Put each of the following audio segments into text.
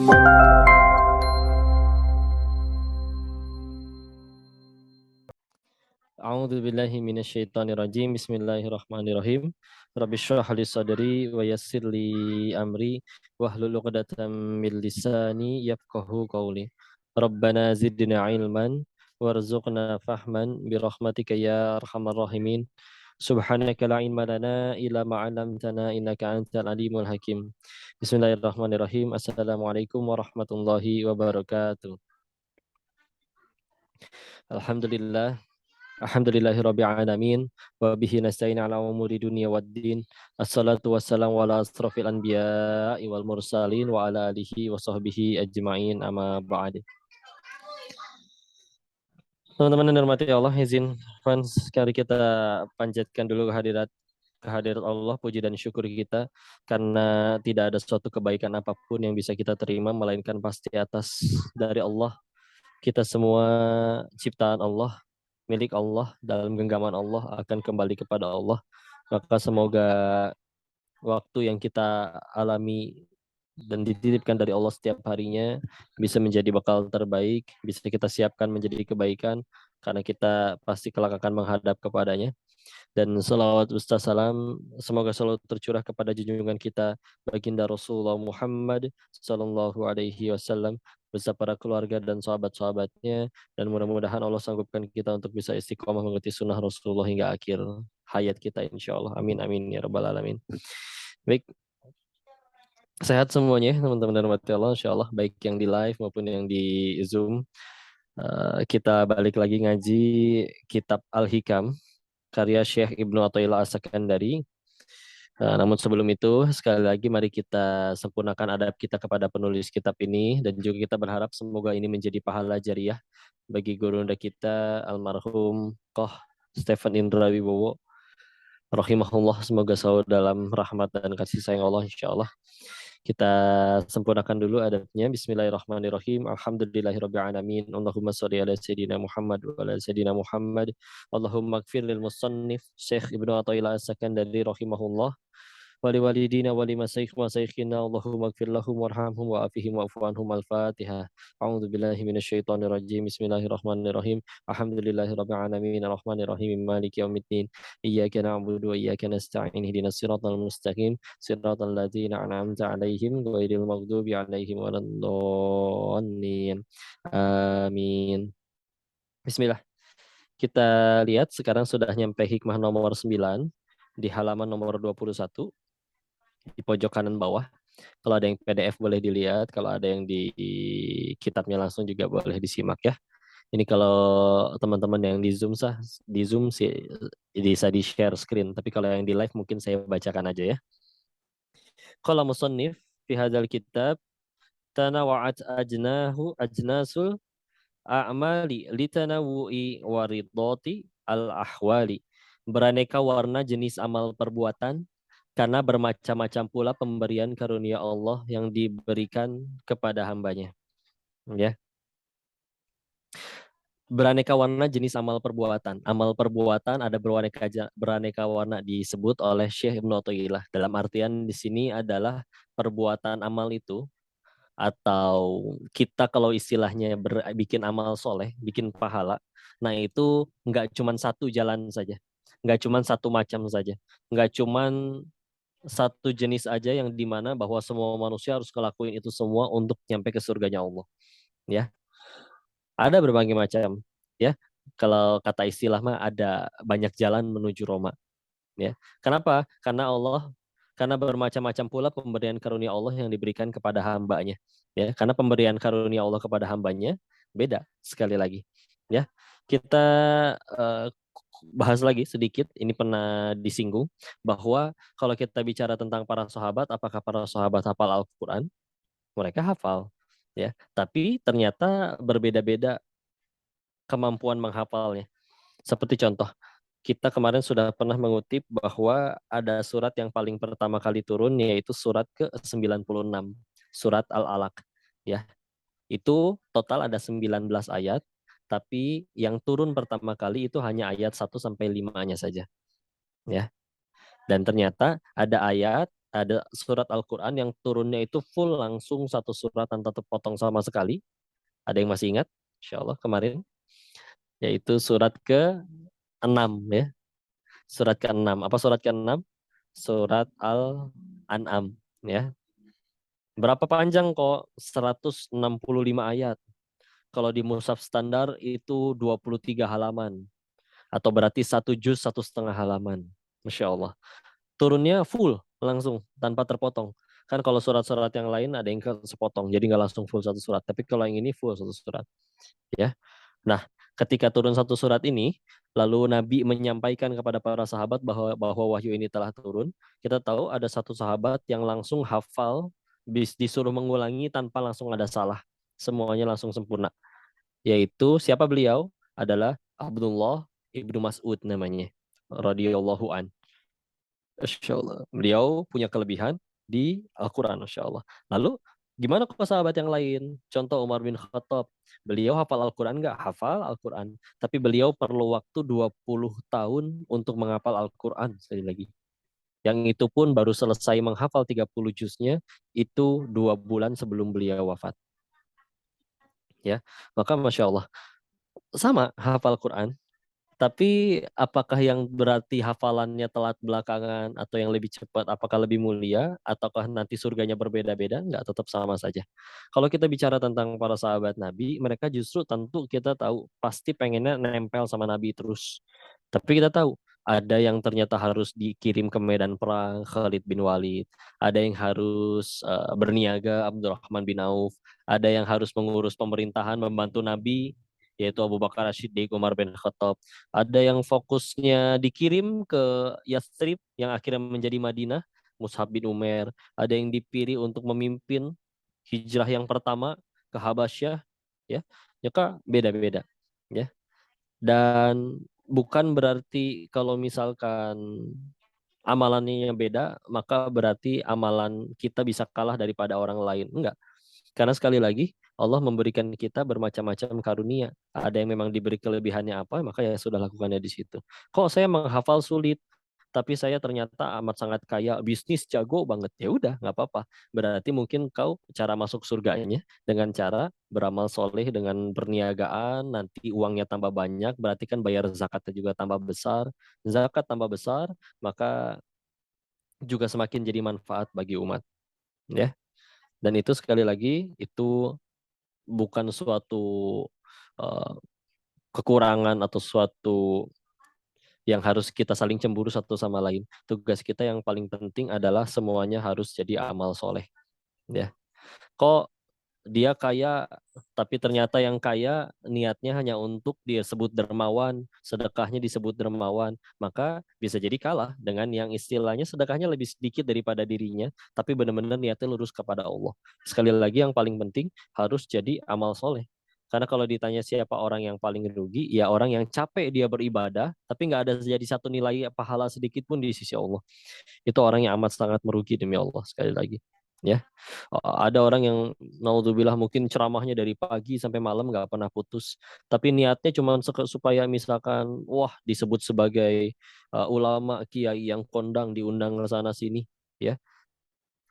A'udzu billahi minasyaitonir rajim. Bismillahirrahmanirrahim. Rabbi shrah li sadri wa yassir li amri wahlul 'uqdatam min lisani yafqahu qawli. Rabbana zidna ilman warzuqna fahman bi rahmatika ya arhamar rahimin. Subhanaka la ilma lana illa ma 'allamtana innaka antal alimul hakim. Bismillahirrahmanirrahim. Assalamualaikum warahmatullahi wabarakatuh. Alhamdulillah. Alhamdulillahirabbil alamin wa bihi nasta'in ala umuri dunya waddin. Assalatu wassalamu ala asrofil anbiya'i wal mursalin wa ala alihi wa sahbihi ajma'in amma ba'd. Teman-teman yang dirahmati Allah, izin sekali kita panjatkan dulu kehadirat Allah, puji dan syukur kita karena tidak ada suatu kebaikan apapun yang bisa kita terima melainkan pasti atas dari Allah. Kita semua ciptaan Allah, milik Allah, dalam genggaman Allah, akan kembali kepada Allah. Maka semoga waktu yang kita alami dan dititipkan dari Allah setiap harinya bisa menjadi bekal terbaik, bisa kita siapkan menjadi kebaikan, karena kita pasti kelak akan menghadap kepadanya. Dan salawat Ustaz salam semoga selalu tercurah kepada junjungan kita baginda Rasulullah Muhammad sallallahu alaihi wasallam beserta para keluarga dan sahabat-sahabatnya, dan mudah-mudahan Allah sanggupkan kita untuk bisa istiqomah mengikuti sunnah Rasulullah hingga akhir hayat kita insyaallah. Amin amin ya rabbal alamin. Baik, sehat semuanya teman-teman dan rahmati Allah insyaallah, baik yang di live maupun yang di Zoom. Kita balik lagi ngaji kitab Al-Hikam karya Syekh Ibnu Athaillah As-Sakandari. Namun sebelum itu, sekali lagi mari kita sempurnakan adab kita kepada penulis kitab ini, dan juga kita berharap semoga ini menjadi pahala jariah bagi guru kita almarhum Koh Stephen Indra Wibowo rahimahullah, semoga selalu dalam rahmat dan kasih sayang Allah insyaallah. Kita sempurnakan dulu adabnya. Bismillahirrahmanirrahim. Alhamdulillahirabbil alamin. Allahumma shalli ala sayyidina Muhammad wa ala sayyidina Muhammad. Allahumma ighfir lil musannif Syekh Ibnu Athaillah As-Sakandari rahimahullah. Wali walidina wali masyayikhina Allahumma ighfir lahum warhamhum wa afihim wa'fu anhum. Al-Fatihah. A'udzu billahi minasyaitonir rajim. Bismillahirrahmanirrahim. Alhamdulillahirabbil alamin arrahmanirrahim maliki yaumiddin. Iyyaka na'budu wa iyyaka nasta'in ihdinas siratal mustaqim siratal ladzina an'amta 'alaihim ghairil maghdubi 'alaihim waladdallin. Amin. Bismillah. Kita lihat sekarang sudah nyampe hikmah nomor 9 di halaman nomor 21 di pojok kanan bawah. Kalau ada yang PDF boleh dilihat, kalau ada yang di kitabnya langsung juga boleh disimak ya. Ini kalau teman-teman yang di Zoom sih bisa di-share screen, tapi kalau yang di live mungkin saya bacakan aja ya. Qala musannif fi hadzal kitab tanawa'at ajnasul a'mali litanawu'i waridati al-ahwali. Beraneka warna jenis amal perbuatan karena bermacam-macam pula pemberian karunia Allah yang diberikan kepada hambanya. Ya. Beraneka warna jenis amal perbuatan. Amal perbuatan ada beraneka warna disebut oleh Syekh Ibnu Athaillah. Dalam artian di sini adalah perbuatan amal itu, atau kita kalau istilahnya bikin amal soleh, bikin pahala. Nah itu nggak cuma satu jalan saja, nggak cuma satu macam saja, nggak cuma satu jenis aja yang dimana bahwa semua manusia harus ngelakuin itu semua untuk nyampe ke surganya Allah. Ya, ada berbagai macam. Ya, kalau kata istilah mah ada banyak jalan menuju Roma. Ya, kenapa? Karena bermacam-macam pula pemberian karunia Allah yang diberikan kepada hambanya. Ya, karena pemberian karunia Allah kepada hambanya beda sekali lagi. Ya, kita bahas lagi sedikit. Ini pernah disinggung bahwa kalau kita bicara tentang para sahabat, apakah para sahabat hafal Al-Quran? Mereka hafal, ya. Tapi ternyata berbeda-beda kemampuan menghafalnya. Seperti contoh, kita kemarin sudah pernah mengutip bahwa ada surat yang paling pertama kali turun, yaitu surat ke-96, surat Al-Alaq. Ya, itu total ada 19 ayat, tapi yang turun pertama kali itu hanya ayat 1 sampai 5-nya saja. Ya. Dan ternyata ada ayat ada surat Al-Quran yang turunnya itu full langsung satu surat tanpa terpotong sama sekali. Ada yang masih ingat? Insya Allah kemarin. Yaitu surat ke-6 ya. Surat ke-6. Apa surat ke-6? Surat Al-An'am ya. Berapa panjang kok? 165 ayat. Kalau di mushaf standar itu 23 halaman. Atau berarti satu juz 1,5 halaman. Masya Allah. Turunnya full langsung tanpa terpotong. Kan kalau surat-surat yang lain ada yang sepotong, jadi nggak langsung full satu surat. Tapi kalau yang ini full satu surat, ya. Nah, ketika turun satu surat ini, lalu Nabi menyampaikan kepada para sahabat bahwa wahyu ini telah turun. Kita tahu ada satu sahabat yang langsung hafal, disuruh mengulangi tanpa langsung ada salah. Semuanya langsung sempurna. Yaitu siapa beliau? Adalah Abdullah ibnu Mas'ud namanya. Radhiyallahu an. Masya Allah. Beliau punya kelebihan di Al-Quran, Masya Allah. Lalu, gimana kok sahabat yang lain? Contoh Umar bin Khattab. Beliau hafal Al-Quran nggak? Hafal Al-Quran. Tapi beliau perlu waktu 20 tahun untuk menghafal Al-Quran. Sekali lagi. Yang itu pun baru selesai menghafal 30 juznya, itu 2 bulan sebelum beliau wafat. Ya, maka Masya Allah. Sama hafal Quran, tapi apakah yang berarti hafalannya telat belakangan atau yang lebih cepat, apakah lebih mulia, ataukah nanti surganya berbeda-beda? Enggak, tetap sama saja. Kalau kita bicara tentang para sahabat Nabi, mereka justru tentu kita tahu pasti pengennya nempel sama Nabi terus. Tapi kita tahu ada yang ternyata harus dikirim ke medan perang, Khalid bin Walid. Ada yang harus berniaga, Abdurrahman bin Auf. Ada yang harus mengurus pemerintahan, membantu Nabi, yaitu Abu Bakar As-Siddiq, Umar bin Khattab. Ada yang fokusnya dikirim ke Yathrib yang akhirnya menjadi Madinah, Mus'ab bin Umair. Ada yang dipilih untuk memimpin hijrah yang pertama ke Habasyah, ya. Maka beda-beda, ya. Dan bukan berarti kalau misalkan amalannya yang beda, maka berarti amalan kita bisa kalah daripada orang lain. Enggak. Karena sekali lagi, Allah memberikan kita bermacam-macam karunia. Ada yang memang diberi kelebihannya apa, maka ya sudah lakukannya di situ. Kok saya menghafal sulit, tapi saya ternyata amat sangat kaya, bisnis jago banget. Ya udah, nggak apa-apa. Berarti mungkin kau cara masuk surganya dengan cara beramal soleh, dengan perniagaan, nanti uangnya tambah banyak, berarti kan bayar zakatnya juga tambah besar. Zakat tambah besar, maka juga semakin jadi manfaat bagi umat. Ya. Dan itu sekali lagi, itu bukan suatu uh, kekurangan atau suatu yang harus kita saling cemburu satu sama lain. Tugas kita yang paling penting adalah semuanya harus jadi amal soleh. Ya, kok dia kaya, tapi ternyata yang kaya niatnya hanya untuk dia sebut dermawan, sedekahnya disebut dermawan, maka bisa jadi kalah dengan yang istilahnya sedekahnya lebih sedikit daripada dirinya, tapi benar-benar niatnya lurus kepada Allah. Sekali lagi yang paling penting harus jadi amal soleh. Karena kalau ditanya siapa orang yang paling rugi, ya orang yang capek dia beribadah, tapi nggak ada jadi satu nilai pahala sedikit pun di sisi Allah. Itu orang yang amat sangat merugi demi Allah sekali lagi. Ya, ada orang yang naudzubillah mungkin ceramahnya dari pagi sampai malam nggak pernah putus, tapi niatnya cuma supaya misalkan wah disebut sebagai ulama kiai yang kondang diundang ke sana sini, ya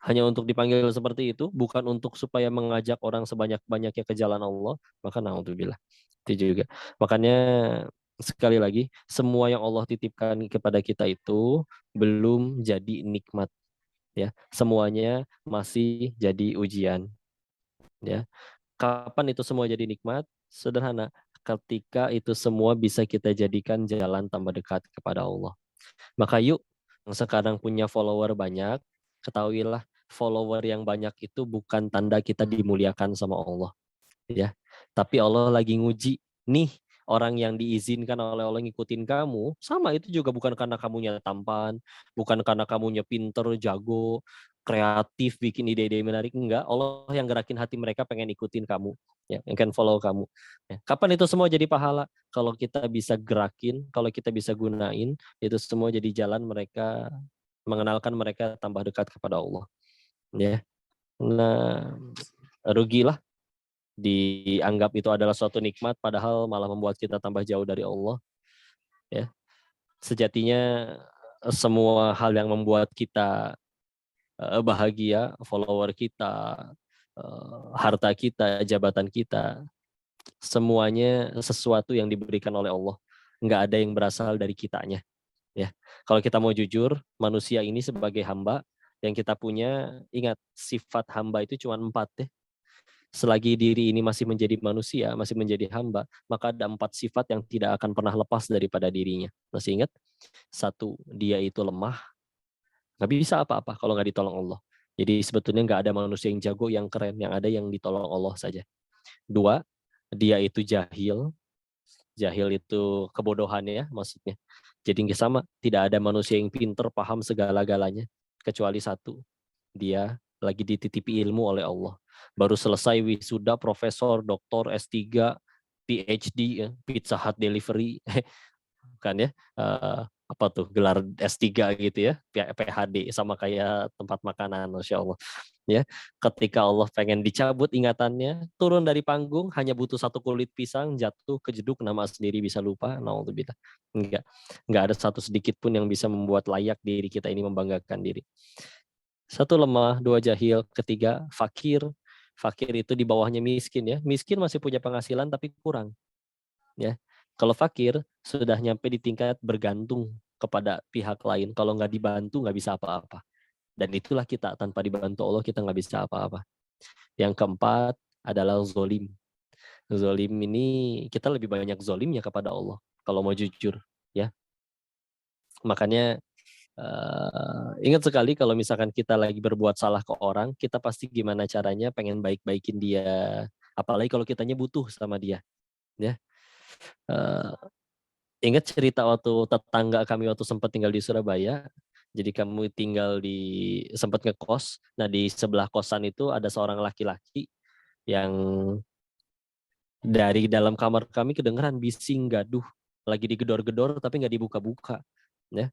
hanya untuk dipanggil seperti itu, bukan untuk supaya mengajak orang sebanyak-banyaknya ke jalan Allah, maka naudzubillah. Itu juga. Makanya sekali lagi, semua yang Allah titipkan kepada kita itu belum jadi nikmat, ya. Semuanya masih jadi ujian, ya. Kapan itu semua jadi nikmat? Sederhana, ketika itu semua bisa kita jadikan jalan tambah dekat kepada Allah. Maka yuk, yang sekarang punya follower banyak, ketahuilah follower yang banyak itu bukan tanda kita dimuliakan sama Allah, ya. Tapi Allah lagi nguji nih, orang yang diizinkan oleh Allah ngikutin kamu, sama itu juga bukan karena kamunya tampan, bukan karena kamunya pinter, jago, kreatif, bikin ide-ide menarik, enggak. Allah yang gerakin hati mereka pengen ikutin kamu, ya, yang kan follow kamu. Ya. Kapan itu semua jadi pahala? Kalau kita bisa gerakin, kalau kita bisa gunain, itu semua jadi jalan mereka mengenalkan mereka tambah dekat kepada Allah. Ya, nah rugilah dianggap itu adalah suatu nikmat, padahal malah membuat kita tambah jauh dari Allah. Ya, sejatinya semua hal yang membuat kita bahagia, follower kita, harta kita, jabatan kita, semuanya sesuatu yang diberikan oleh Allah. Nggak ada yang berasal dari kitanya. Ya, kalau kita mau jujur, manusia ini sebagai hamba yang kita punya, ingat sifat hamba itu cuma 4 ya. Selagi diri ini masih menjadi manusia, masih menjadi hamba, maka ada 4 sifat yang tidak akan pernah lepas daripada dirinya. Masih ingat? 1, dia itu lemah, nggak bisa apa-apa kalau nggak ditolong Allah. Jadi sebetulnya nggak ada manusia yang jago, yang keren, yang ada yang ditolong Allah saja. 2, dia itu jahil. Jahil itu kebodohan ya maksudnya. Jadi nggak sama, tidak ada manusia yang pinter, paham segala-galanya. Kecuali 1, dia lagi dititipi ilmu oleh Allah. Baru selesai wisuda, profesor, doktor, S3, PhD, ya, Pizza Hut delivery, kan ya, apa tuh gelar S3 gitu ya, PhD, sama kayak tempat makanan, Masya Allah. Ya, ketika Allah pengen dicabut ingatannya, turun dari panggung, hanya butuh 1 kulit pisang, jatuh, kejeduk, nama sendiri bisa lupa, naudzubillah. Enggak ada satu sedikit pun yang bisa membuat layak diri kita ini membanggakan diri. 1, lemah, 2, jahil, 3, fakir. Fakir itu di bawahnya miskin ya. Miskin masih punya penghasilan tapi kurang ya. Kalau fakir sudah nyampe di tingkat bergantung kepada pihak lain. Kalau nggak dibantu nggak bisa apa-apa. Dan itulah kita, tanpa dibantu Allah kita nggak bisa apa-apa. Yang keempat adalah zolim. Zolim ini kita lebih banyak zolimnya kepada Allah. Kalau mau jujur ya. Makanya ingat sekali kalau misalkan kita lagi berbuat salah ke orang, kita pasti gimana caranya pengen baik-baikin dia. Apalagi kalau kitanya butuh sama dia. Ya. Uh, Ingat cerita waktu tetangga kami waktu sempat tinggal di Surabaya. Jadi kami tinggal di sempat ngekos. Nah di sebelah kosan itu ada seorang laki-laki yang dari dalam kamar kami kedengeran bising gaduh, lagi digedor-gedor tapi nggak dibuka-buka. Ya.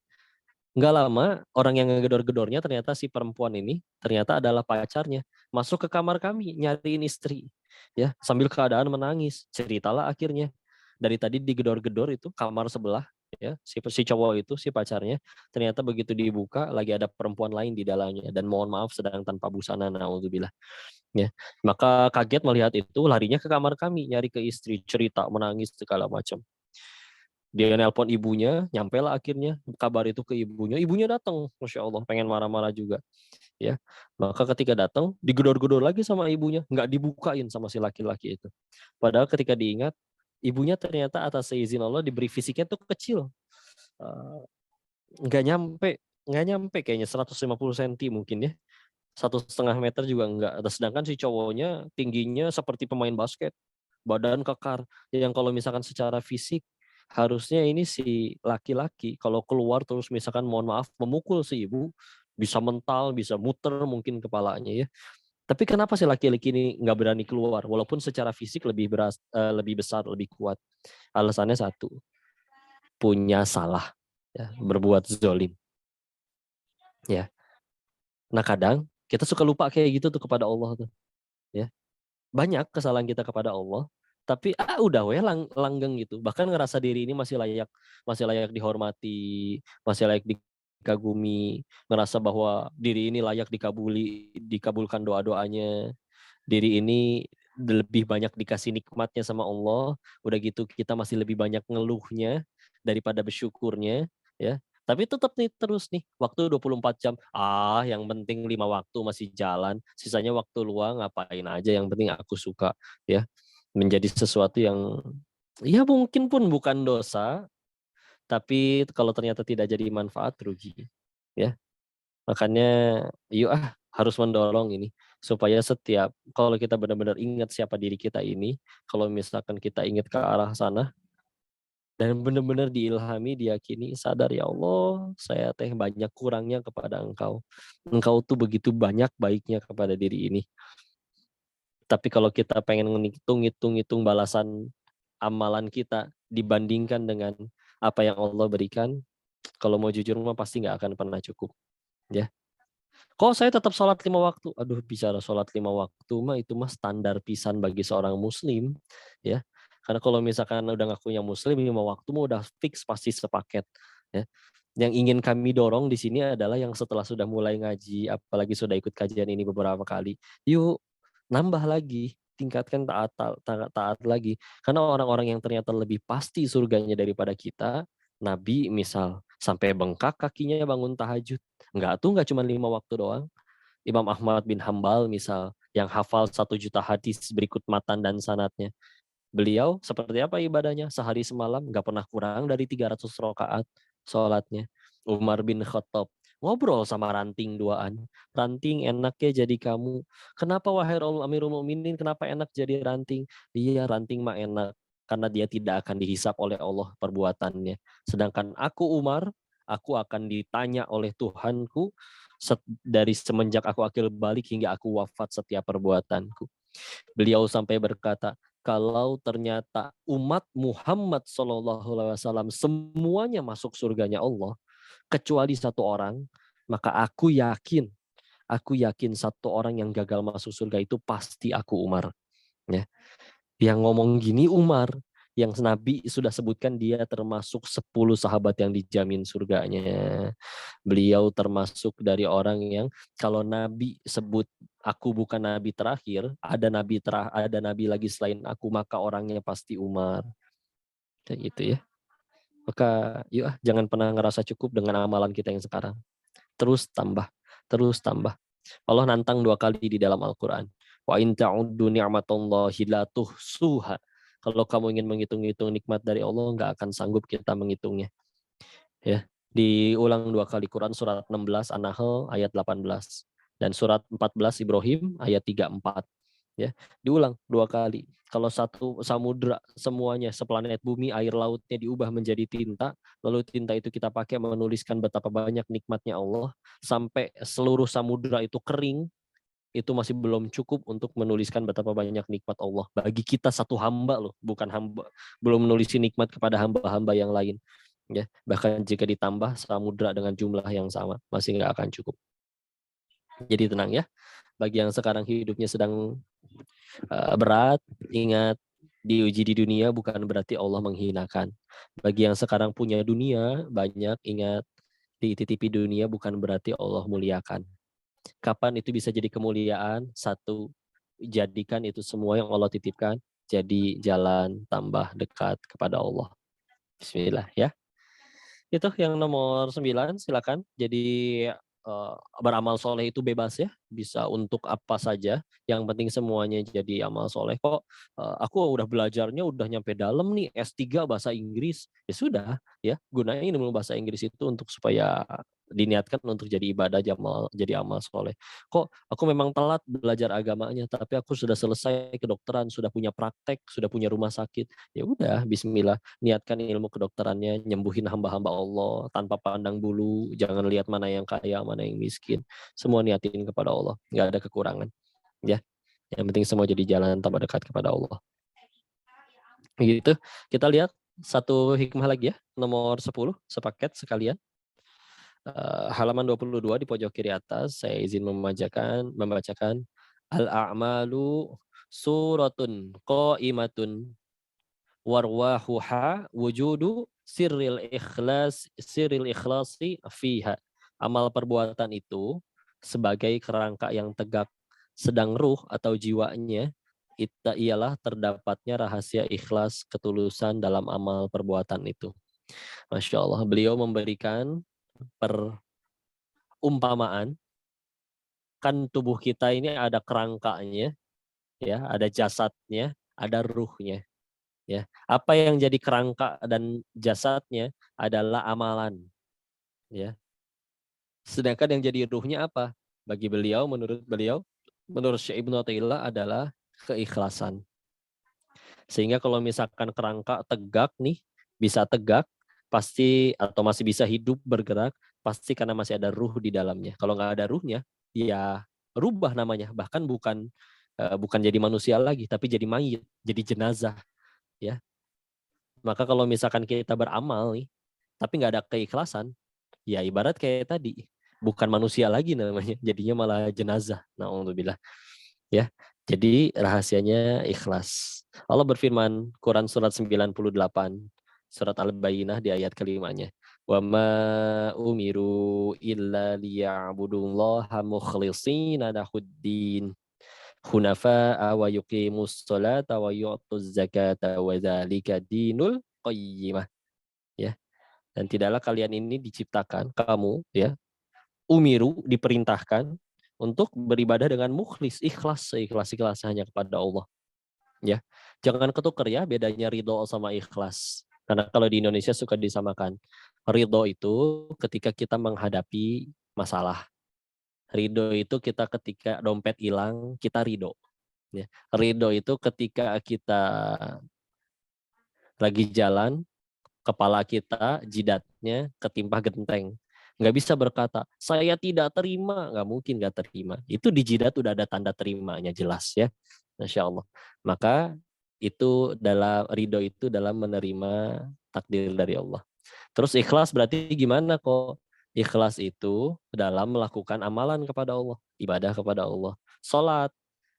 Nggak lama orang yang ngegedor-gedornya ternyata si perempuan ini ternyata adalah pacarnya. Masuk ke kamar kami nyariin istri. Ya, sambil keadaan menangis. Ceritalah akhirnya. Dari tadi digedor-gedor itu kamar sebelah ya, si cowok itu si pacarnya ternyata begitu dibuka lagi ada perempuan lain di dalamnya dan mohon maaf sedang tanpa busana, naudzubillah ya. Maka kaget melihat itu, larinya ke kamar kami nyari ke istri, cerita menangis segala macam. Dia nelpon ibunya, nyampe lah akhirnya kabar itu ke ibunya. Ibunya datang, Masya Allah, pengen marah-marah juga. Ya, maka ketika datang digedor-gedor lagi sama ibunya, nggak dibukain sama si laki-laki itu. Padahal ketika diingat, ibunya ternyata atas seizin Allah diberi fisiknya tuh kecil, Eh, nggak nyampe nggak nyampe kayaknya 150 cm mungkin ya, 1,5 meter juga enggak. Sedangkan si cowoknya tingginya seperti pemain basket, badan kekar. Yang kalau misalkan secara fisik harusnya ini si laki-laki kalau keluar terus misalkan mohon maaf memukul si ibu, bisa mental, bisa muter mungkin kepalanya ya. Tapi kenapa si laki-laki ini nggak berani keluar walaupun secara fisik lebih besar, lebih kuat? Alasannya 1, punya salah ya, berbuat zolim ya. Nah kadang kita suka lupa kayak gitu tuh kepada Allah tuh ya. Banyak kesalahan kita kepada Allah, tapi udah we langgeng gitu. Bahkan ngerasa diri ini masih layak dihormati, masih layak dikagumi, ngerasa bahwa diri ini layak dikabulkan doa-doanya. Diri ini lebih banyak dikasih nikmatnya sama Allah, udah gitu kita masih lebih banyak ngeluhnya daripada bersyukurnya ya. Tapi tetap nih terus nih waktu 24 jam. Yang penting 5 waktu masih jalan, sisanya waktu luang ngapain aja yang penting aku suka ya. Menjadi sesuatu yang ya mungkin pun bukan dosa, tapi kalau ternyata tidak jadi manfaat rugi ya. Makanya yuk harus mendorong ini supaya setiap kalau kita benar-benar ingat siapa diri kita ini, kalau misalkan kita ingat ke arah sana dan benar-benar diilhami, diyakini, sadar ya Allah, saya teh banyak kurangnya kepada Engkau. Engkau tuh begitu banyak baiknya kepada diri ini. Tapi kalau kita pengen ngitung balasan amalan kita dibandingkan dengan apa yang Allah berikan, kalau mau jujur mah pasti nggak akan pernah cukup. Ya. Kok saya tetap sholat 5 waktu? Aduh, bicara sholat 5 waktu mah itu mah standar pisan bagi seorang muslim, ya. Karena kalau misalkan udah ngakunya muslim 5 waktu mah udah fix pasti sepaket, ya. Yang ingin kami dorong di sini adalah yang setelah sudah mulai ngaji, apalagi sudah ikut kajian ini beberapa kali, yuk nambah lagi, tingkatkan taat lagi. Karena orang-orang yang ternyata lebih pasti surganya daripada kita, Nabi misal sampai bengkak kakinya bangun tahajud. Enggak cuma 5 waktu doang. Imam Ahmad bin Hambal misal yang hafal 1 juta hadis berikut matan dan sanatnya. Beliau seperti apa ibadahnya? Sehari semalam nggak pernah kurang dari 300 rakaat sholatnya. Umar bin Khattab ngobrol sama ranting duaan. Ranting enak ya jadi kamu. Kenapa wahai Amirul Mukminin? Kenapa enak jadi ranting? Iya ranting mah enak karena dia tidak akan dihisap oleh Allah perbuatannya. Sedangkan aku Umar, aku akan ditanya oleh Tuhanku dari semenjak aku akil balik hingga aku wafat setiap perbuatanku. Beliau sampai berkata, kalau ternyata umat Muhammad SAW semuanya masuk surganya Allah, kecuali 1 orang, maka aku yakin 1 orang yang gagal masuk surga itu pasti aku Umar. Ya. Yang ngomong gini Umar, yang Nabi sudah sebutkan dia termasuk 10 sahabat yang dijamin surganya. Beliau termasuk dari orang yang kalau Nabi sebut aku bukan Nabi terakhir, ada Nabi lagi selain aku, maka orangnya pasti Umar. Kayak gitu ya. Maka yuk jangan pernah ngerasa cukup dengan amalan kita yang sekarang. Terus tambah, terus tambah. Allah nantang 2 kali di dalam Al-Quran. Wa in ta'uddu ni'matallahi la tuhsuha. Kalau kamu ingin menghitung-hitung nikmat dari Allah, nggak akan sanggup kita menghitungnya. Ya, diulang 2 kali Quran surat 16 An-Nahl ayat 18 dan surat 14 Ibrahim ayat 34. Ya, diulang 2 kali. Kalau satu samudra semuanya seplanet bumi air lautnya diubah menjadi tinta, lalu tinta itu kita pakai menuliskan betapa banyak nikmatnya Allah sampai seluruh samudra itu kering, itu masih belum cukup untuk menuliskan betapa banyak nikmat Allah bagi kita satu hamba loh, bukan hamba, belum menulis nikmat kepada hamba-hamba yang lain. Ya, bahkan jika ditambah samudra dengan jumlah yang sama masih nggak akan cukup. Jadi tenang ya, bagi yang sekarang hidupnya sedang berat, ingat diuji di dunia bukan berarti Allah menghinakan. Bagi yang sekarang punya dunia banyak, ingat dititipi dunia bukan berarti Allah muliakan. Kapan itu bisa jadi kemuliaan? Satu, jadikan itu semua yang Allah titipkan jadi jalan tambah dekat kepada Allah. Bismillah ya. Itu yang nomor 9, silakan. Jadi beramal soleh itu bebas ya, bisa untuk apa saja. Yang penting semuanya jadi amal soleh. Kok aku udah belajarnya udah nyampe dalam nih S3 bahasa Inggris. Ya sudah ya, gunain ilmu bahasa Inggris itu untuk supaya diniatkan untuk jadi ibadah jadi amal soleh. Kok aku memang telat belajar agamanya, tapi aku sudah selesai kedokteran, sudah punya praktek, sudah punya rumah sakit. Ya udah, Bismillah, niatkan ilmu kedokterannya, nyembuhin hamba-hamba Allah tanpa pandang bulu, jangan lihat mana yang kaya, mana yang miskin. Semua niatin kepada Allah, nggak ada kekurangan. Ya, yang penting semua jadi jalan tambah dekat kepada Allah. Gitu. Kita lihat satu hikmah lagi ya, nomor 10, sepaket sekalian. Halaman 22 di pojok kiri atas, saya izin membacakan al-a'malu suratun qaimatun warwahuha wujudu sirril ikhlasi fiha. Amal perbuatan itu sebagai kerangka yang tegak, sedang ruh atau jiwanya ialah terdapatnya rahasia ikhlas ketulusan dalam amal perbuatan itu. Masya Allah, beliau memberikan perumpamaan, kan tubuh kita ini ada kerangkanya, ya, ada jasadnya, ada ruhnya. Ya, apa yang jadi kerangka dan jasadnya adalah amalan, ya. Sedangkan yang jadi ruhnya apa? Bagi beliau, menurut Syekh Ibnu Athaillah adalah keikhlasan. Sehingga kalau misalkan kerangka tegak nih, bisa tegak, pasti atau masih bisa hidup bergerak, pasti karena masih ada ruh di dalamnya. Kalau nggak ada ruhnya, ya rubah namanya. Bahkan bukan jadi manusia lagi, tapi jadi mayit, jadi jenazah, ya. Maka kalau misalkan kita beramal nih, tapi nggak ada keikhlasan, ya ibarat kayak tadi, bukan manusia lagi namanya, jadinya malah jenazah. Na'udzubillah. Ya, jadi rahasianya ikhlas. Allah berfirman, Quran surat 98, surat Al-Bayyinah di ayat kelimanya. wa ma umiru illa liya'budullaha mukhlishina lahuddin hunafa'a wa yuqimus sholata wa yu'tuz zakata wa dzalika dinul qayyimah. Ya, dan tidaklah kalian ini diciptakan, kamu ya, umiru, diperintahkan untuk beribadah dengan mukhlis, ikhlas, seikhlas-ikhlas hanya kepada Allah. Ya, jangan ketukar ya bedanya ridho sama ikhlas. Karena kalau di Indonesia suka disamakan. Ridho itu ketika kita menghadapi masalah. Ridho itu kita ketika dompet hilang, kita ridho. Ya. Ridho itu ketika kita lagi jalan, kepala kita, jidatnya ketimpa genteng. Nggak bisa berkata, saya tidak terima. Nggak mungkin nggak terima. Itu di jidat udah ada tanda terimanya jelas ya. Masya Allah. Maka itu dalam ridho itu dalam menerima takdir dari Allah. Terus ikhlas berarti gimana kok? Ikhlas itu dalam melakukan amalan kepada Allah, ibadah kepada Allah. Salat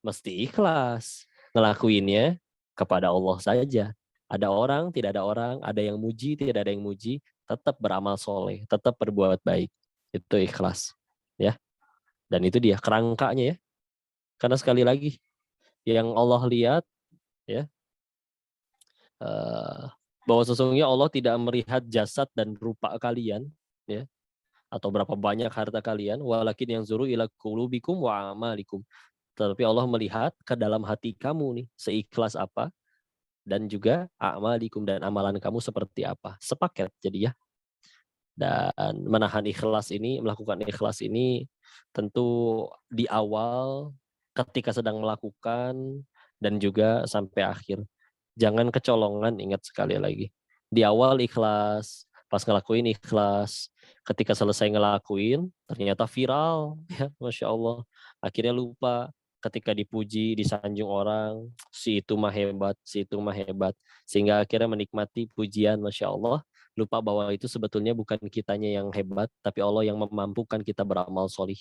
mesti ikhlas, ngelakuinnya kepada Allah saja. Ada orang, tidak ada orang, ada yang muji, tidak ada yang muji, tetap beramal soleh, tetap berbuat baik. Itu ikhlas. Ya. Dan itu dia kerangkanya ya. Karena sekali lagi, yang Allah lihat ya, bahwa sesungguhnya Allah tidak melihat jasad dan rupa kalian, ya, atau berapa banyak harta kalian, walakin yang zuru ila qulubikum wa amalikum. Tetapi Allah melihat ke dalam hati kamu nih, seikhlas apa, dan juga amalikum, dan amalan kamu seperti apa. Sepaket jadi ya. Dan menahan ikhlas ini, melakukan ikhlas ini tentu di awal ketika sedang melakukan dan juga sampai akhir. Jangan kecolongan, ingat sekali lagi. Di awal ikhlas, pas ngelakuin ikhlas, ketika selesai ngelakuin ternyata viral, ya Masya Allah. Akhirnya lupa, ketika dipuji, disanjung orang, si itu mah hebat, si itu mah hebat. Sehingga akhirnya menikmati pujian, Masya Allah, lupa bahwa itu sebetulnya bukan kitanya yang hebat, tapi Allah yang memampukan kita beramal solih.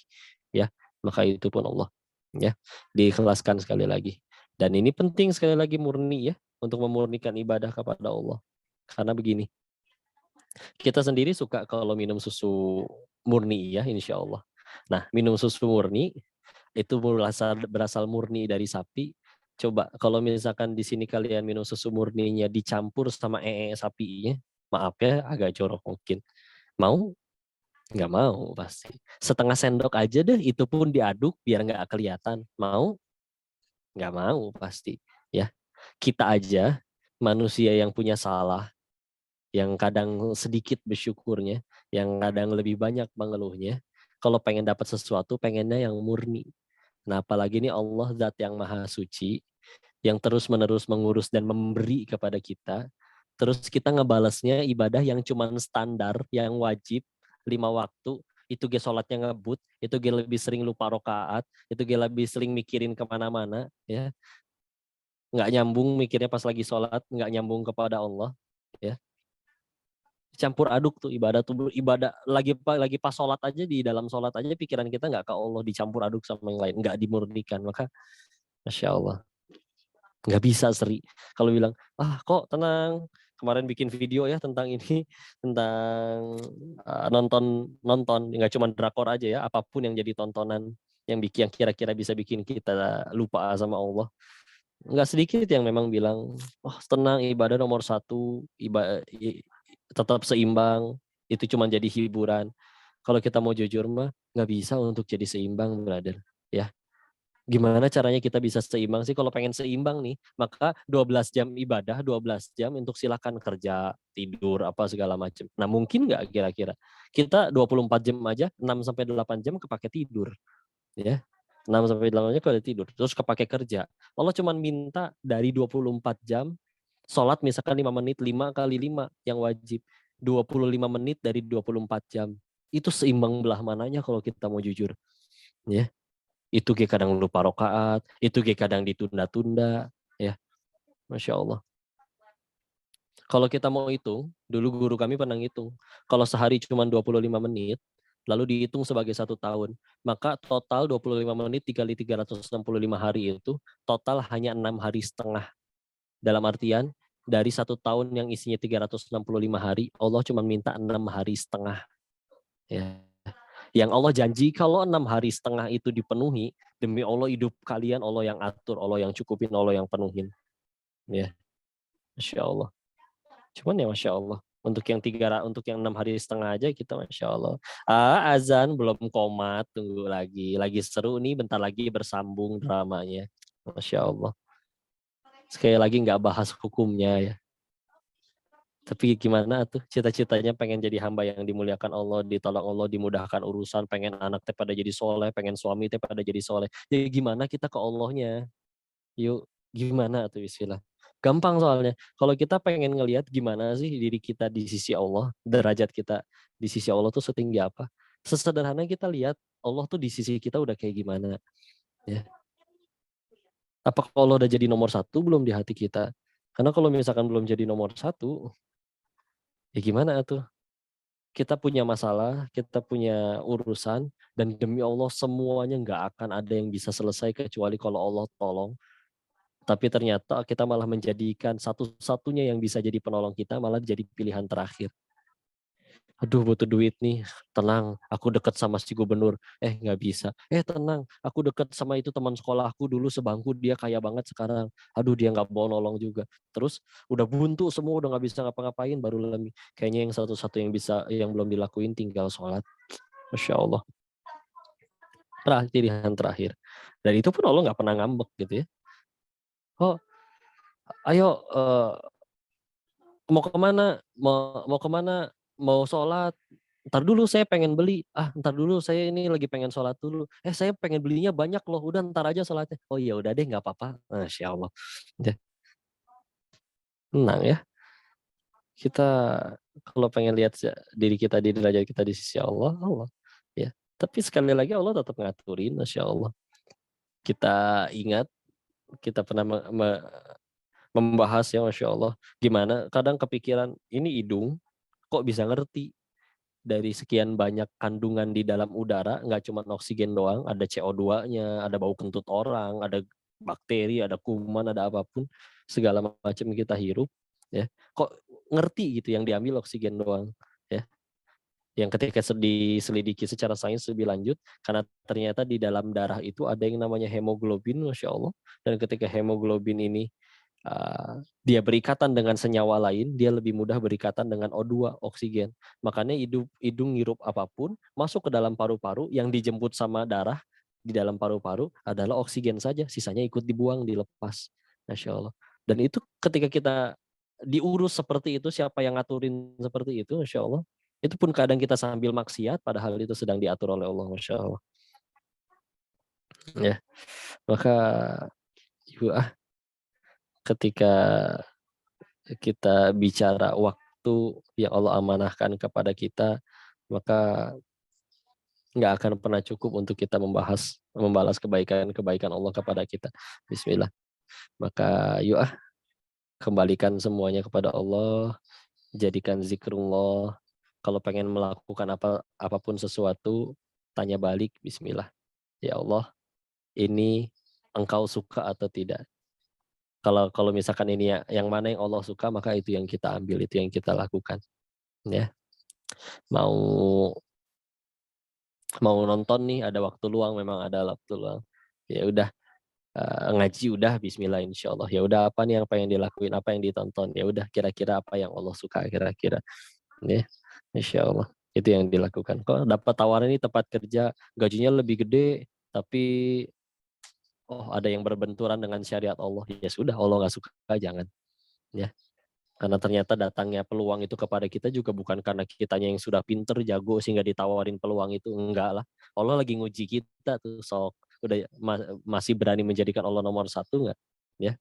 Ya, maka itu pun Allah. Ya, diikhlaskan sekali lagi. Dan ini penting sekali lagi, murni ya, untuk memurnikan ibadah kepada Allah. Karena begini, kita sendiri suka kalau minum susu murni ya, insya Allah. Nah, minum susu murni itu berasal murni dari sapi. Coba kalau misalkan di sini kalian minum susu murninya dicampur sama sapinya, maaf ya, agak jorok mungkin. Mau? Nggak mau pasti. Setengah sendok aja deh, itu pun diaduk biar nggak kelihatan. Mau? Nggak mau pasti. Ya, kita aja manusia yang punya salah, yang kadang sedikit bersyukurnya, yang kadang lebih banyak mengeluhnya. Kalau pengen dapat sesuatu, pengennya yang murni. Nah, apalagi ini Allah Zat yang Maha Suci, yang terus-menerus mengurus dan memberi kepada kita. Terus kita ngebalasnya ibadah yang cuma standar, yang wajib, 5 waktu. Itu ge sholatnya ngebut, itu ge lebih sering lupa rokaat, itu ge lebih sering mikirin kemana-mana. Ya, nggak nyambung mikirnya pas lagi sholat, nggak nyambung kepada Allah. Ya, campur aduk tuh ibadah lagi pas sholat aja, di dalam sholat aja pikiran kita nggak ke Allah, dicampur aduk sama yang lain, nggak dimurnikan. Maka Masya Allah, nggak bisa seri kalau bilang kok tenang, kemarin bikin video ya tentang ini, tentang nonton nonton nggak cuma drakor aja ya, apapun yang jadi tontonan yang kira-kira bisa bikin kita lupa sama Allah. Nggak sedikit yang memang bilang, tenang, ibadah nomor satu, tetap seimbang, itu cuma jadi hiburan. Kalau kita mau jujur mah nggak bisa untuk jadi seimbang, brother. Ya, gimana caranya kita bisa seimbang sih? Kalau pengen seimbang nih, maka 12 jam ibadah, 12 jam untuk silakan kerja, tidur, apa segala macam. Nah, mungkin nggak kira-kira? Kita 24 jam aja, 6 sampai 8 jam kepake tidur, ya. 6 sampai 8 jam kepake tidur, terus kepake kerja. Allah cuma minta dari 24 jam, sholat misalkan 5 menit, 5 kali 5 yang wajib. 25 menit dari 24 jam. Itu seimbang belah mananya kalau kita mau jujur. Ya. Itu kadang lupa rokaat, itu kadang ditunda-tunda, ya. Masya Allah. Kalau kita mau hitung, dulu guru kami pernah ngitung, kalau sehari cuma 25 menit, lalu dihitung sebagai 1 tahun, maka total 25 menit dikali 365 hari itu, total hanya 6 hari setengah. Dalam artian, dari 1 tahun yang isinya 365 hari, Allah cuma minta 6 hari setengah. Ya. Yang Allah janji kalau 6 hari setengah itu dipenuhi, demi Allah hidup kalian Allah yang atur, Allah yang cukupin, Allah yang penuhin. Ya, Masya Allah. Cuman ya Masya Allah. Untuk yang 6 hari setengah aja kita Masya Allah. Azan belum komat, tunggu lagi seru nih, bentar lagi bersambung dramanya. Masya Allah. Sekali lagi nggak bahas hukumnya ya. Tapi gimana tuh cita-citanya pengen jadi hamba yang dimuliakan Allah, ditolong Allah, dimudahkan urusan, pengen anak teh pada jadi soleh, pengen suami teh pada jadi soleh. Jadi gimana kita ke Allahnya? Yuk, gimana tuh istilah? Gampang soalnya. Kalau kita pengen ngelihat gimana sih diri kita di sisi Allah, derajat kita di sisi Allah tuh setinggi apa? Sesederhana kita lihat Allah tuh di sisi kita udah kayak gimana. Ya. Apakah Allah udah jadi nomor satu belum di hati kita? Karena kalau misalkan belum jadi nomor satu, ya gimana tuh? Kita punya masalah, kita punya urusan, dan demi Allah semuanya nggak akan ada yang bisa selesai kecuali kalau Allah tolong. Tapi ternyata kita malah menjadikan satu-satunya yang bisa jadi penolong kita malah jadi pilihan terakhir. Aduh butuh duit nih, tenang, aku deket sama si gubernur, nggak bisa. Tenang, aku deket sama itu teman sekolahku dulu sebangku, dia kaya banget sekarang. Aduh dia nggak mau nolong juga. Terus udah buntu semua, udah nggak bisa ngapa-ngapain, baru lebih. Kayaknya yang satu-satu yang bisa, yang belum dilakuin tinggal sholat. Masya Allah. Pilihan terakhir. Dan itu pun Allah nggak pernah ngambek gitu ya. Oh, ayo mau kemana? Mau kemana? Mau sholat? Ntar dulu saya pengen beli. Ntar dulu saya ini lagi pengen sholat dulu. Saya pengen belinya banyak loh. Udah ntar aja sholatnya. Oh iya udah deh nggak apa-apa. Masya Allah. Udah. Tenang ya. Kita kalau pengen lihat diri kita di derajat kita di sisi Allah, Allah. Ya. Tapi sekali lagi Allah tetap ngaturin. Masya Allah. Kita ingat kita pernah membahas ya Masya Allah. Gimana kadang kepikiran ini hidung kok bisa ngerti dari sekian banyak kandungan di dalam udara, nggak cuma oksigen doang, ada CO2-nya, ada bau kentut orang, ada bakteri, ada kuman, ada apapun, segala macam kita hirup, ya. Kok ngerti gitu yang diambil oksigen doang, ya. Yang ketika diselidiki secara sains lebih lanjut, karena ternyata di dalam darah itu ada yang namanya hemoglobin, Masya Allah. Dan ketika hemoglobin ini dia berikatan dengan senyawa lain, dia lebih mudah berikatan dengan O2, oksigen. Makanya hidung ngirup apapun, masuk ke dalam paru-paru, yang dijemput sama darah di dalam paru-paru adalah oksigen saja, sisanya ikut dibuang, dilepas. Masya Allah. Dan itu ketika kita diurus seperti itu, siapa yang ngaturin seperti itu, Masya Allah. Itu pun kadang kita sambil maksiat, padahal itu sedang diatur oleh Allah, Masya Allah. Ya, maka ketika kita bicara waktu yang Allah amanahkan kepada kita, maka nggak akan pernah cukup untuk kita membalas kebaikan-kebaikan Allah kepada kita. Bismillah. Maka yuk kembalikan semuanya kepada Allah, jadikan zikrullah. Kalau pengen melakukan apapun sesuatu, tanya balik, Bismillah. Ya Allah, ini Engkau suka atau tidak? Kalau misalkan ini yang mana yang Allah suka, maka itu yang kita ambil, itu yang kita lakukan. Ya, mau nonton nih, ada waktu luang, memang ada waktu luang. Ya udah, ngaji udah, Bismillah insya Allah. Ya udah, apa nih yang pengen dilakuin, apa yang ditonton? Ya udah, kira-kira apa yang Allah suka kira-kira. Ya, insya Allah itu yang dilakukan. Kok dapat tawaran ini tempat kerja, gajinya lebih gede, tapi ada yang berbenturan dengan syariat Allah. Ya sudah, Allah nggak suka, jangan. Ya. Karena ternyata datangnya peluang itu kepada kita juga bukan karena kitanya yang sudah pinter, jago, sehingga ditawarin peluang itu. Enggak lah. Allah lagi nguji kita tuh, sok. Udah masih berani menjadikan Allah nomor satu enggak? Ya.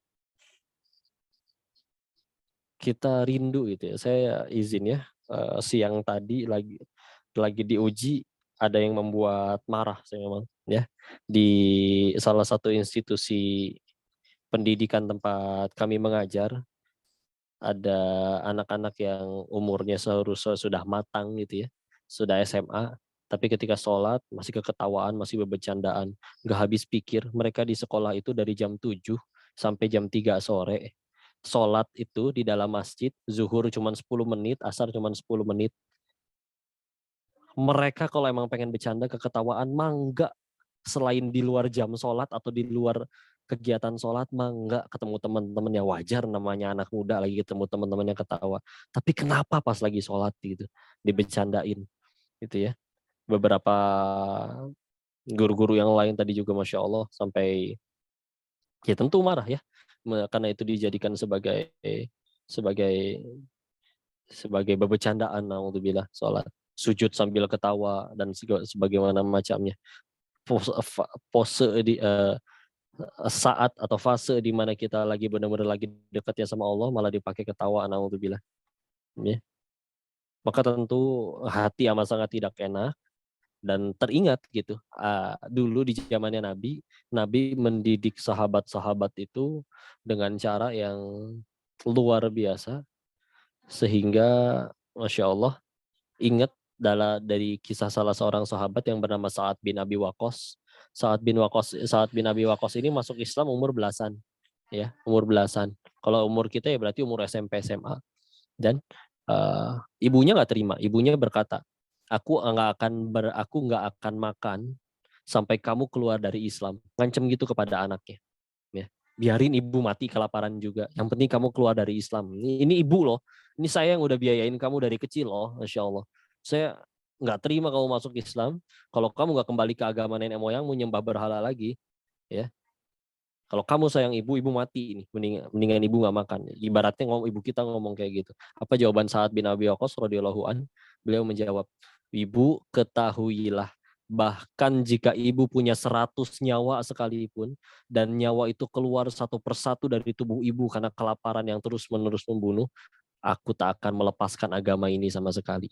Kita rindu gitu ya. Saya izin ya, siang tadi lagi diuji, ada yang membuat marah saya memang ya. Di salah satu institusi pendidikan tempat kami mengajar, ada anak-anak yang umurnya seharusnya sudah matang gitu ya, sudah SMA, tapi ketika sholat masih keketawaan, masih bercandaan, nggak habis pikir. Mereka di sekolah itu dari jam 7 sampai jam 3 sore, sholat itu di dalam masjid, zuhur cuma 10 menit, asar cuma 10 menit. Mereka kalau emang pengen bercanda keketawaan mah enggak, selain di luar jam sholat atau di luar kegiatan sholat mah enggak, ketemu teman-temannya wajar, namanya anak muda lagi ketemu teman-temannya ketawa. Tapi kenapa pas lagi sholat gitu dibecandain gitu ya. Beberapa guru-guru yang lain tadi juga Masya Allah sampai ya tentu marah ya, karena itu dijadikan sebagai sebagai sebagai bebecandaan, naudzubillah, sholat sujud sambil ketawa dan sebagaimana macamnya. Pose di saat atau fase di mana kita lagi benar-benar lagi dekatnya sama Allah malah dipakai ketawa, naudzubillah ya. Maka tentu hati amat sangat tidak enak. Dan teringat gitu, dulu di zamannya Nabi mendidik sahabat-sahabat itu dengan cara yang luar biasa, sehingga Masya Allah ingat dari kisah salah seorang sahabat yang bernama Sa'ad bin Abi Waqqas. Sa'ad bin Abi Waqqas ini masuk Islam umur belasan, ya, umur belasan. Kalau umur kita ya berarti umur SMP SMA. Dan ibunya nggak terima. Ibunya berkata, aku nggak akan makan sampai kamu keluar dari Islam. Ngancem gitu kepada anaknya. Ya. Biarin ibu mati kelaparan juga. Yang penting kamu keluar dari Islam. Ini ibu loh. Ini saya yang udah biayain kamu dari kecil loh, Masya Allah. Saya nggak terima kamu masuk Islam kalau kamu nggak kembali ke agama nenek moyangmu nyembah berhala lagi. Ya, kalau kamu sayang ibu, ibu mati ini. Mendingan ibu nggak makan. Ibaratnya ibu kita ngomong kayak gitu. Apa jawaban Sa'ad bin Abi Waqqas radhiyallahu an? Beliau menjawab, ibu ketahuilah, bahkan jika ibu punya 100 nyawa sekalipun, dan nyawa itu keluar satu persatu dari tubuh ibu karena kelaparan yang terus-menerus membunuh, aku tak akan melepaskan agama ini sama sekali.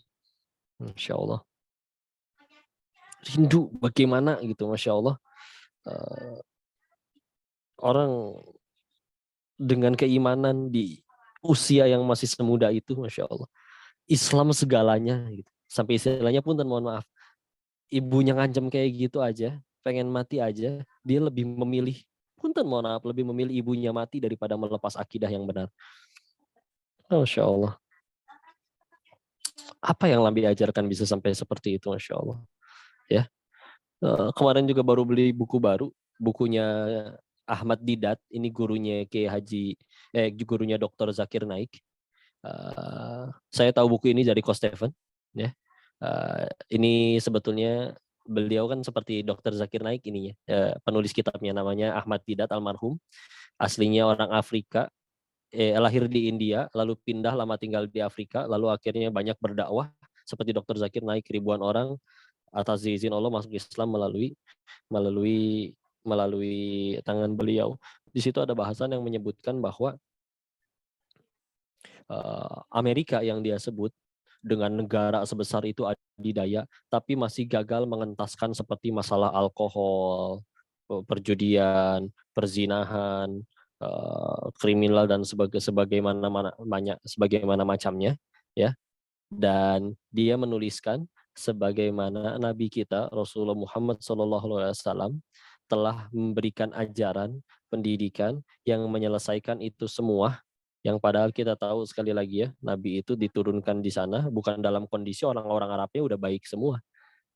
Masya Allah. Rindu bagaimana gitu, Masya Allah. Orang dengan keimanan di usia yang masih semuda itu, Masya Allah. Islam segalanya gitu. Sampai istilahnya pun, dan mohon maaf, ibunya ngancam kayak gitu aja, pengen mati aja, dia lebih memilih, punten mohon maaf, lebih memilih ibunya mati daripada melepas akidah yang benar. Masya Allah. Apa yang Nabi ajarkan bisa sampai seperti itu, Masya Allah. Ya, kemarin juga baru beli buku baru, bukunya Ahmad Didat, ini gurunya gurunya Dr. Zakir Naik. Saya tahu buku ini dari Coach Steven, ya. Ini sebetulnya beliau kan seperti Dr. Zakir Naik ininya, penulis kitabnya namanya Ahmad Didat almarhum, aslinya orang Afrika, lahir di India, lalu pindah lama tinggal di Afrika, lalu akhirnya banyak berdakwah seperti Dr. Zakir Naik, ribuan orang atas izin Allah masuk Islam melalui tangan beliau. Di situ ada bahasan yang menyebutkan bahwa Amerika yang dia sebut dengan negara sebesar itu adidaya, tapi masih gagal mengentaskan seperti masalah alkohol, perjudian, perzinahan, kriminal dan sebagaimana macamnya, ya. Dan dia menuliskan sebagaimana Nabi kita Rasulullah Muhammad SAW telah memberikan ajaran pendidikan yang menyelesaikan itu semua, yang padahal kita tahu sekali lagi ya, Nabi itu diturunkan di sana bukan dalam kondisi orang-orang Arabnya udah baik semua.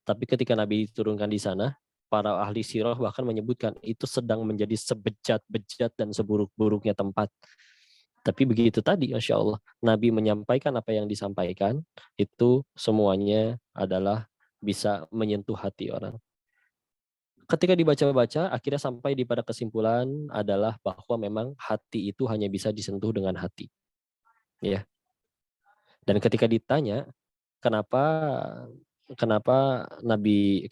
Tapi ketika Nabi diturunkan di sana, para ahli sirah bahkan menyebutkan itu sedang menjadi sebejat-bejat dan seburuk-buruknya tempat. Tapi begitu tadi, Masya Allah, Nabi menyampaikan apa yang disampaikan, itu semuanya adalah bisa menyentuh hati orang. Ketika dibaca-baca, akhirnya sampai pada kesimpulan adalah bahwa memang hati itu hanya bisa disentuh dengan hati. Ya. Dan ketika ditanya, kenapa Nabi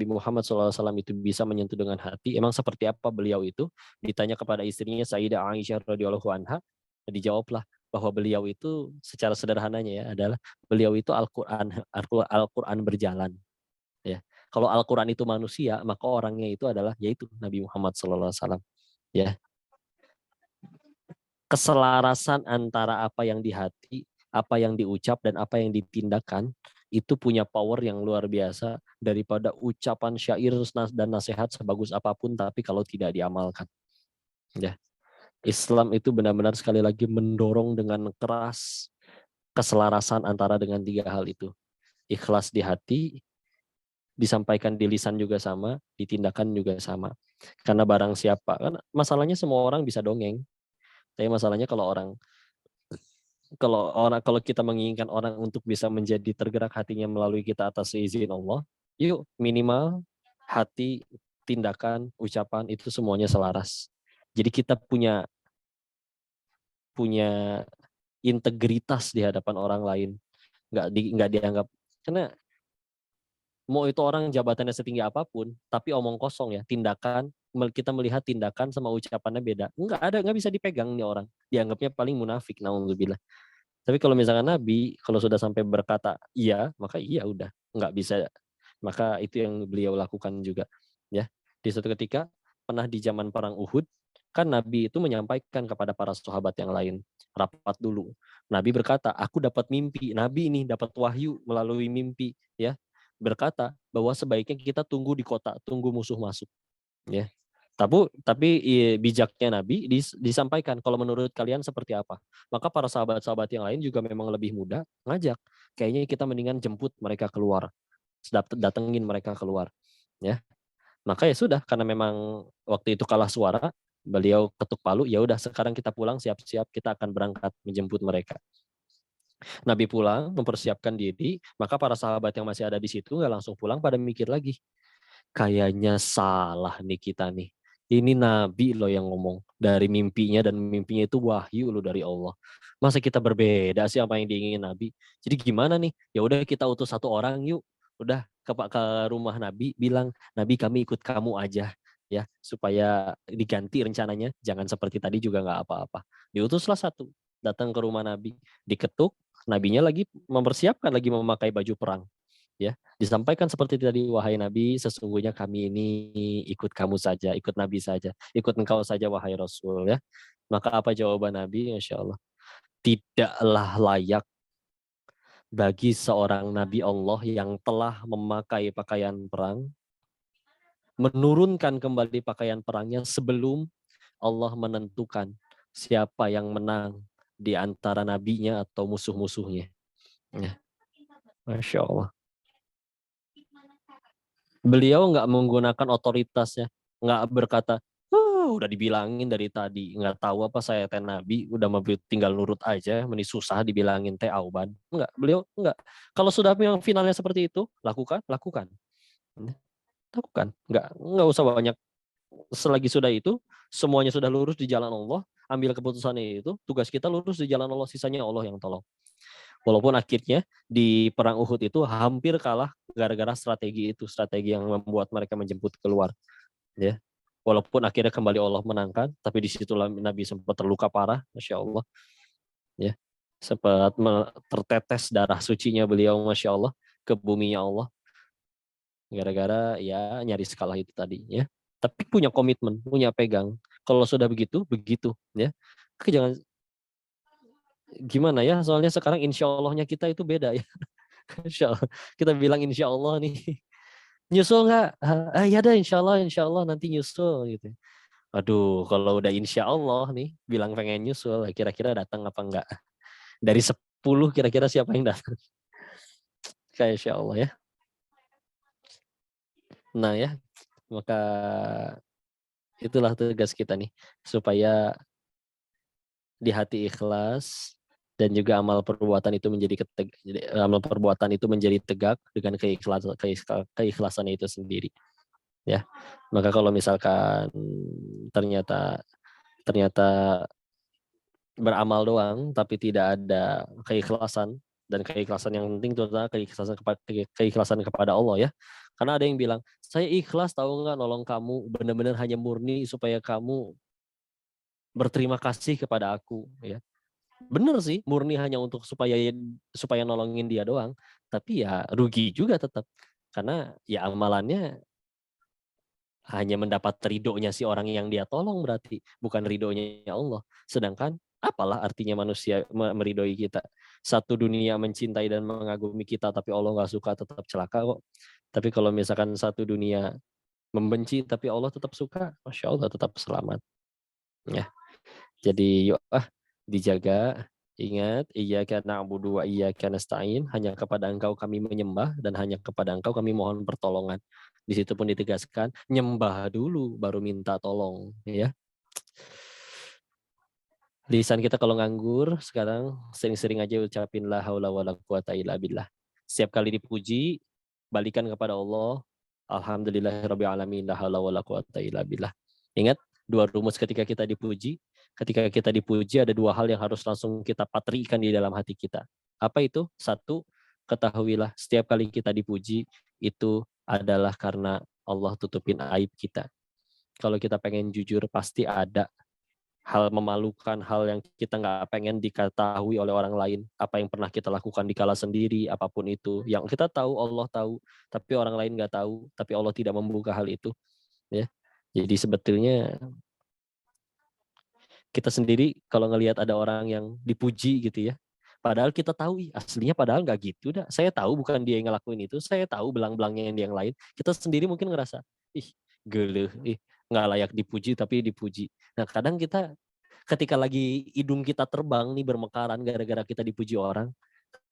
Muhammad SAW itu bisa menyentuh dengan hati, emang seperti apa beliau itu, ditanya kepada istrinya Sayyidah Aisyah radhiyallahu anha, dijawablah bahwa beliau itu secara sederhananya ya adalah beliau itu Al-Quran berjalan. Ya. Kalau Al-Quran itu manusia, maka orangnya itu adalah yaitu Nabi Muhammad SAW. Ya. Keselarasan antara apa yang di hati, apa yang diucap, dan apa yang ditindakkan, itu punya power yang luar biasa daripada ucapan syair dan nasihat sebagus apapun, tapi kalau tidak diamalkan. Ya. Islam itu benar-benar sekali lagi mendorong dengan keras keselarasan antara dengan 3 hal itu. Ikhlas di hati, disampaikan di lisan juga sama, ditindakan juga sama. Karena barang siapa, kan masalahnya semua orang bisa dongeng. Tapi masalahnya kalau kita menginginkan orang untuk bisa menjadi tergerak hatinya melalui kita atas izin Allah, yuk minimal hati, tindakan, ucapan itu semuanya selaras. Jadi kita punya punya integritas di hadapan orang lain, nggak dianggap, karena mau itu orang jabatannya setinggi apapun, tapi omong kosong ya, tindakan, kita melihat tindakan sama ucapannya beda, nggak bisa dipegang nih orang, dianggapnya paling munafik, naudzubillah. Tapi kalau misalkan Nabi, kalau sudah sampai berkata iya, maka iya udah, nggak bisa. Maka itu yang beliau lakukan juga. Ya, di suatu ketika pernah di zaman perang Uhud, kan Nabi itu menyampaikan kepada para sahabat yang lain, rapat dulu. Nabi berkata, aku dapat mimpi. Nabi ini dapat wahyu melalui mimpi, ya, berkata bahwa sebaiknya kita tunggu di kota, tunggu musuh masuk. Ya, tapi bijaknya Nabi disampaikan kalau menurut kalian seperti apa. Maka para sahabat-sahabat yang lain juga memang lebih muda ngajak. Kayaknya kita mendingan jemput mereka keluar, datengin mereka keluar. Ya, maka ya sudah, karena memang waktu itu kalah suara, beliau ketuk palu, ya udah sekarang kita pulang, siap-siap kita akan berangkat menjemput mereka. Nabi pulang mempersiapkan diri, maka para sahabat yang masih ada di situ nggak langsung pulang, pada mikir lagi, kayaknya salah nih kita nih. Ini Nabi loh yang ngomong dari mimpinya, dan mimpinya itu wahyu loh dari Allah. Masa kita berbeda sih apa yang diingin Nabi? Jadi gimana nih? Ya udah kita utus satu orang yuk. Udah ke rumah Nabi, bilang, Nabi kami ikut kamu aja ya, supaya diganti rencananya. Jangan seperti tadi juga nggak apa-apa. Diutuslah satu datang ke rumah Nabi, diketuk. Nabinya lagi mempersiapkan, lagi memakai baju perang. Ya, disampaikan seperti tadi, wahai Nabi, sesungguhnya kami ini ikut kamu saja, ikut Nabi saja, ikut engkau saja wahai Rasul, ya. Maka apa jawaban Nabi? Insya Allah, tidaklah layak bagi seorang Nabi Allah yang telah memakai pakaian perang menurunkan kembali pakaian perangnya sebelum Allah menentukan siapa yang menang di antara nabinya atau musuh-musuhnya. Ya. Masya Allah. Beliau nggak menggunakan otoritasnya, nggak berkata, udah dibilangin dari tadi, nggak tahu apa saya teh Nabi, udah mau tinggal nurut aja, meni susah dibilangin teh auban. Nggak, beliau nggak. Kalau sudah yang finalnya seperti itu, lakukan. Lakukan. Nggak usah banyak. Selagi sudah itu, semuanya sudah lurus di jalan Allah, ambil keputusannya itu, tugas kita lurus di jalan Allah, sisanya Allah yang tolong. Walaupun akhirnya di perang Uhud itu hampir kalah gara-gara strategi yang membuat mereka menjemput keluar, ya. Walaupun akhirnya kembali Allah menangkan, tapi di situlah Nabi sempat terluka parah, Masya Allah, ya. Sempat tertetes darah sucinya beliau, Masya Allah, ke buminya Allah, gara-gara ya nyaris kalah itu tadi, ya. Tapi punya komitmen, punya pegang. Kalau sudah begitu, begitu, ya. Jangan gimana ya, soalnya sekarang insya Allahnya kita itu beda ya. Insya Allah. Kita bilang insya Allah nih. Nyusul nggak? Ya ada insya Allah nanti nyusul gitu. Aduh, kalau udah insya Allah nih, bilang pengen nyusul, kira-kira datang apa enggak? Dari 10 kira-kira siapa yang datang? Kayak insya Allah ya. Nah ya, maka itulah tugas kita nih, supaya di hati ikhlas, dan juga amal perbuatan itu menjadi tegak dengan keikhlasan itu sendiri, ya. Maka kalau misalkan ternyata ternyata beramal doang tapi tidak ada keikhlasan, dan keikhlasan yang penting itu adalah keikhlasan kepada Allah, ya. Karena ada yang bilang, saya ikhlas tahu nggak nolong kamu, benar-benar hanya murni supaya kamu berterima kasih kepada aku, ya. Bener sih, murni hanya untuk supaya nolongin dia doang, tapi ya rugi juga tetap, karena ya amalannya hanya mendapat ridhonya si orang yang dia tolong, berarti bukan ridhonya Allah. Sedangkan apalah artinya manusia meridhoi kita? Satu dunia mencintai dan mengagumi kita, tapi Allah nggak suka, tetap celaka kok. Tapi kalau misalkan satu dunia membenci, tapi Allah tetap suka, Masya Allah tetap selamat. Ya. Jadi yuk dijaga. Ingat, iyyaka na'budu wa iyyaka nasta'in, hanya kepada Engkau kami menyembah dan hanya kepada Engkau kami mohon pertolongan. Di situ pun ditegaskan, nyembah dulu baru minta tolong, ya. Lisan kita kalau nganggur, sekarang sering-sering aja ucapin la haula wala quwata illa billah. Setiap kali dipuji, balikan kepada Allah, alhamdulillahirabbil alamin, la haula wala quwata illa billah. Ingat, dua rumus ketika kita dipuji. Ketika kita dipuji ada dua hal yang harus langsung kita patrikan di dalam hati kita. Apa itu? Satu, ketahuilah setiap kali kita dipuji itu adalah karena Allah tutupin aib kita. Kalau kita pengen jujur pasti ada hal memalukan, hal yang kita nggak pengen diketahui oleh orang lain, apa yang pernah kita lakukan di kala sendiri, apapun itu, yang kita tahu Allah tahu, tapi orang lain nggak tahu, tapi Allah tidak membuka hal itu, ya. Jadi sebetulnya kita sendiri kalau ngelihat ada orang yang dipuji gitu ya, padahal kita tahu aslinya padahal nggak gitu dah. Saya tahu bukan dia yang ngelakuin itu, saya tahu belang-belangnya yang lain. Kita sendiri mungkin ngerasa, ih geleh, nggak layak dipuji tapi dipuji. Nah kadang kita ketika lagi hidung kita terbang nih bermekaran gara-gara kita dipuji orang,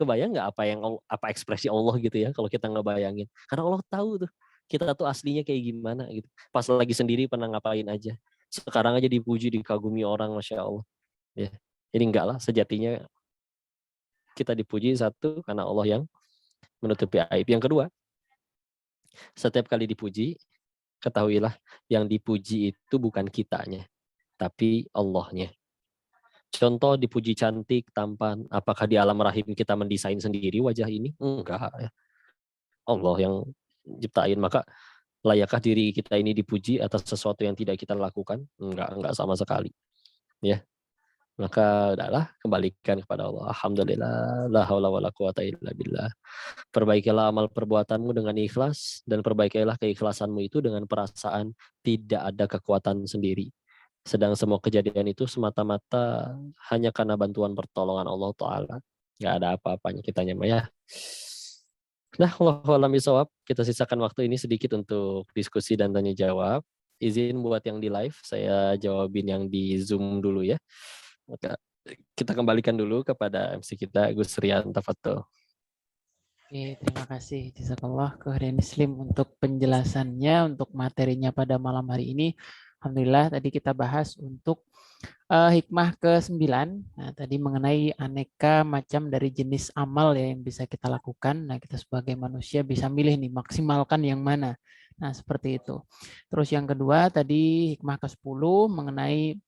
kebayang nggak apa ekspresi Allah gitu ya kalau kita nggak bayangin. Karena Allah tahu tuh kita tuh aslinya kayak gimana gitu. Pas lagi sendiri pernah ngapain aja. Sekarang aja dipuji, dikagumi orang, Masya Allah. Ya. Jadi enggak lah, sejatinya kita dipuji satu karena Allah yang menutupi aib. Yang kedua, setiap kali dipuji, ketahuilah yang dipuji itu bukan kitanya, tapi Allahnya. Contoh dipuji cantik, tampan, apakah di alam rahim kita mendesain sendiri wajah ini? Enggak. Allah yang ciptain, maka layakkah diri kita ini dipuji atas sesuatu yang tidak kita lakukan? Enggak sama sekali. Ya. Maka udahlah, kembalikan kepada Allah. Alhamdulillah, la haula wala quwata illa billah. Perbaikilah amal perbuatanmu dengan ikhlas dan perbaikilah keikhlasanmu itu dengan perasaan tidak ada kekuatan sendiri. Sedang semua kejadian itu semata-mata hanya karena bantuan pertolongan Allah Ta'ala. Nggak ada apa-apanya kita nyampe ya. Nah, Allahu a'lam bishawab. Kita sisakan waktu ini sedikit untuk diskusi dan tanya jawab. Izin buat yang di live, saya jawabin yang di Zoom dulu ya. Maka kita kembalikan dulu kepada MC kita, Gus Rian Tafadhol. Oke, terima kasih Jazakallah Kehadiran Muslim untuk penjelasannya, untuk materinya pada malam hari ini. Alhamdulillah tadi kita bahas untuk hikmah ke-9. Nah, tadi mengenai aneka macam dari jenis amal ya yang bisa kita lakukan. Nah, kita sebagai manusia bisa milih nih, maksimalkan yang mana. Nah, seperti itu. Terus yang kedua tadi hikmah ke-10 mengenai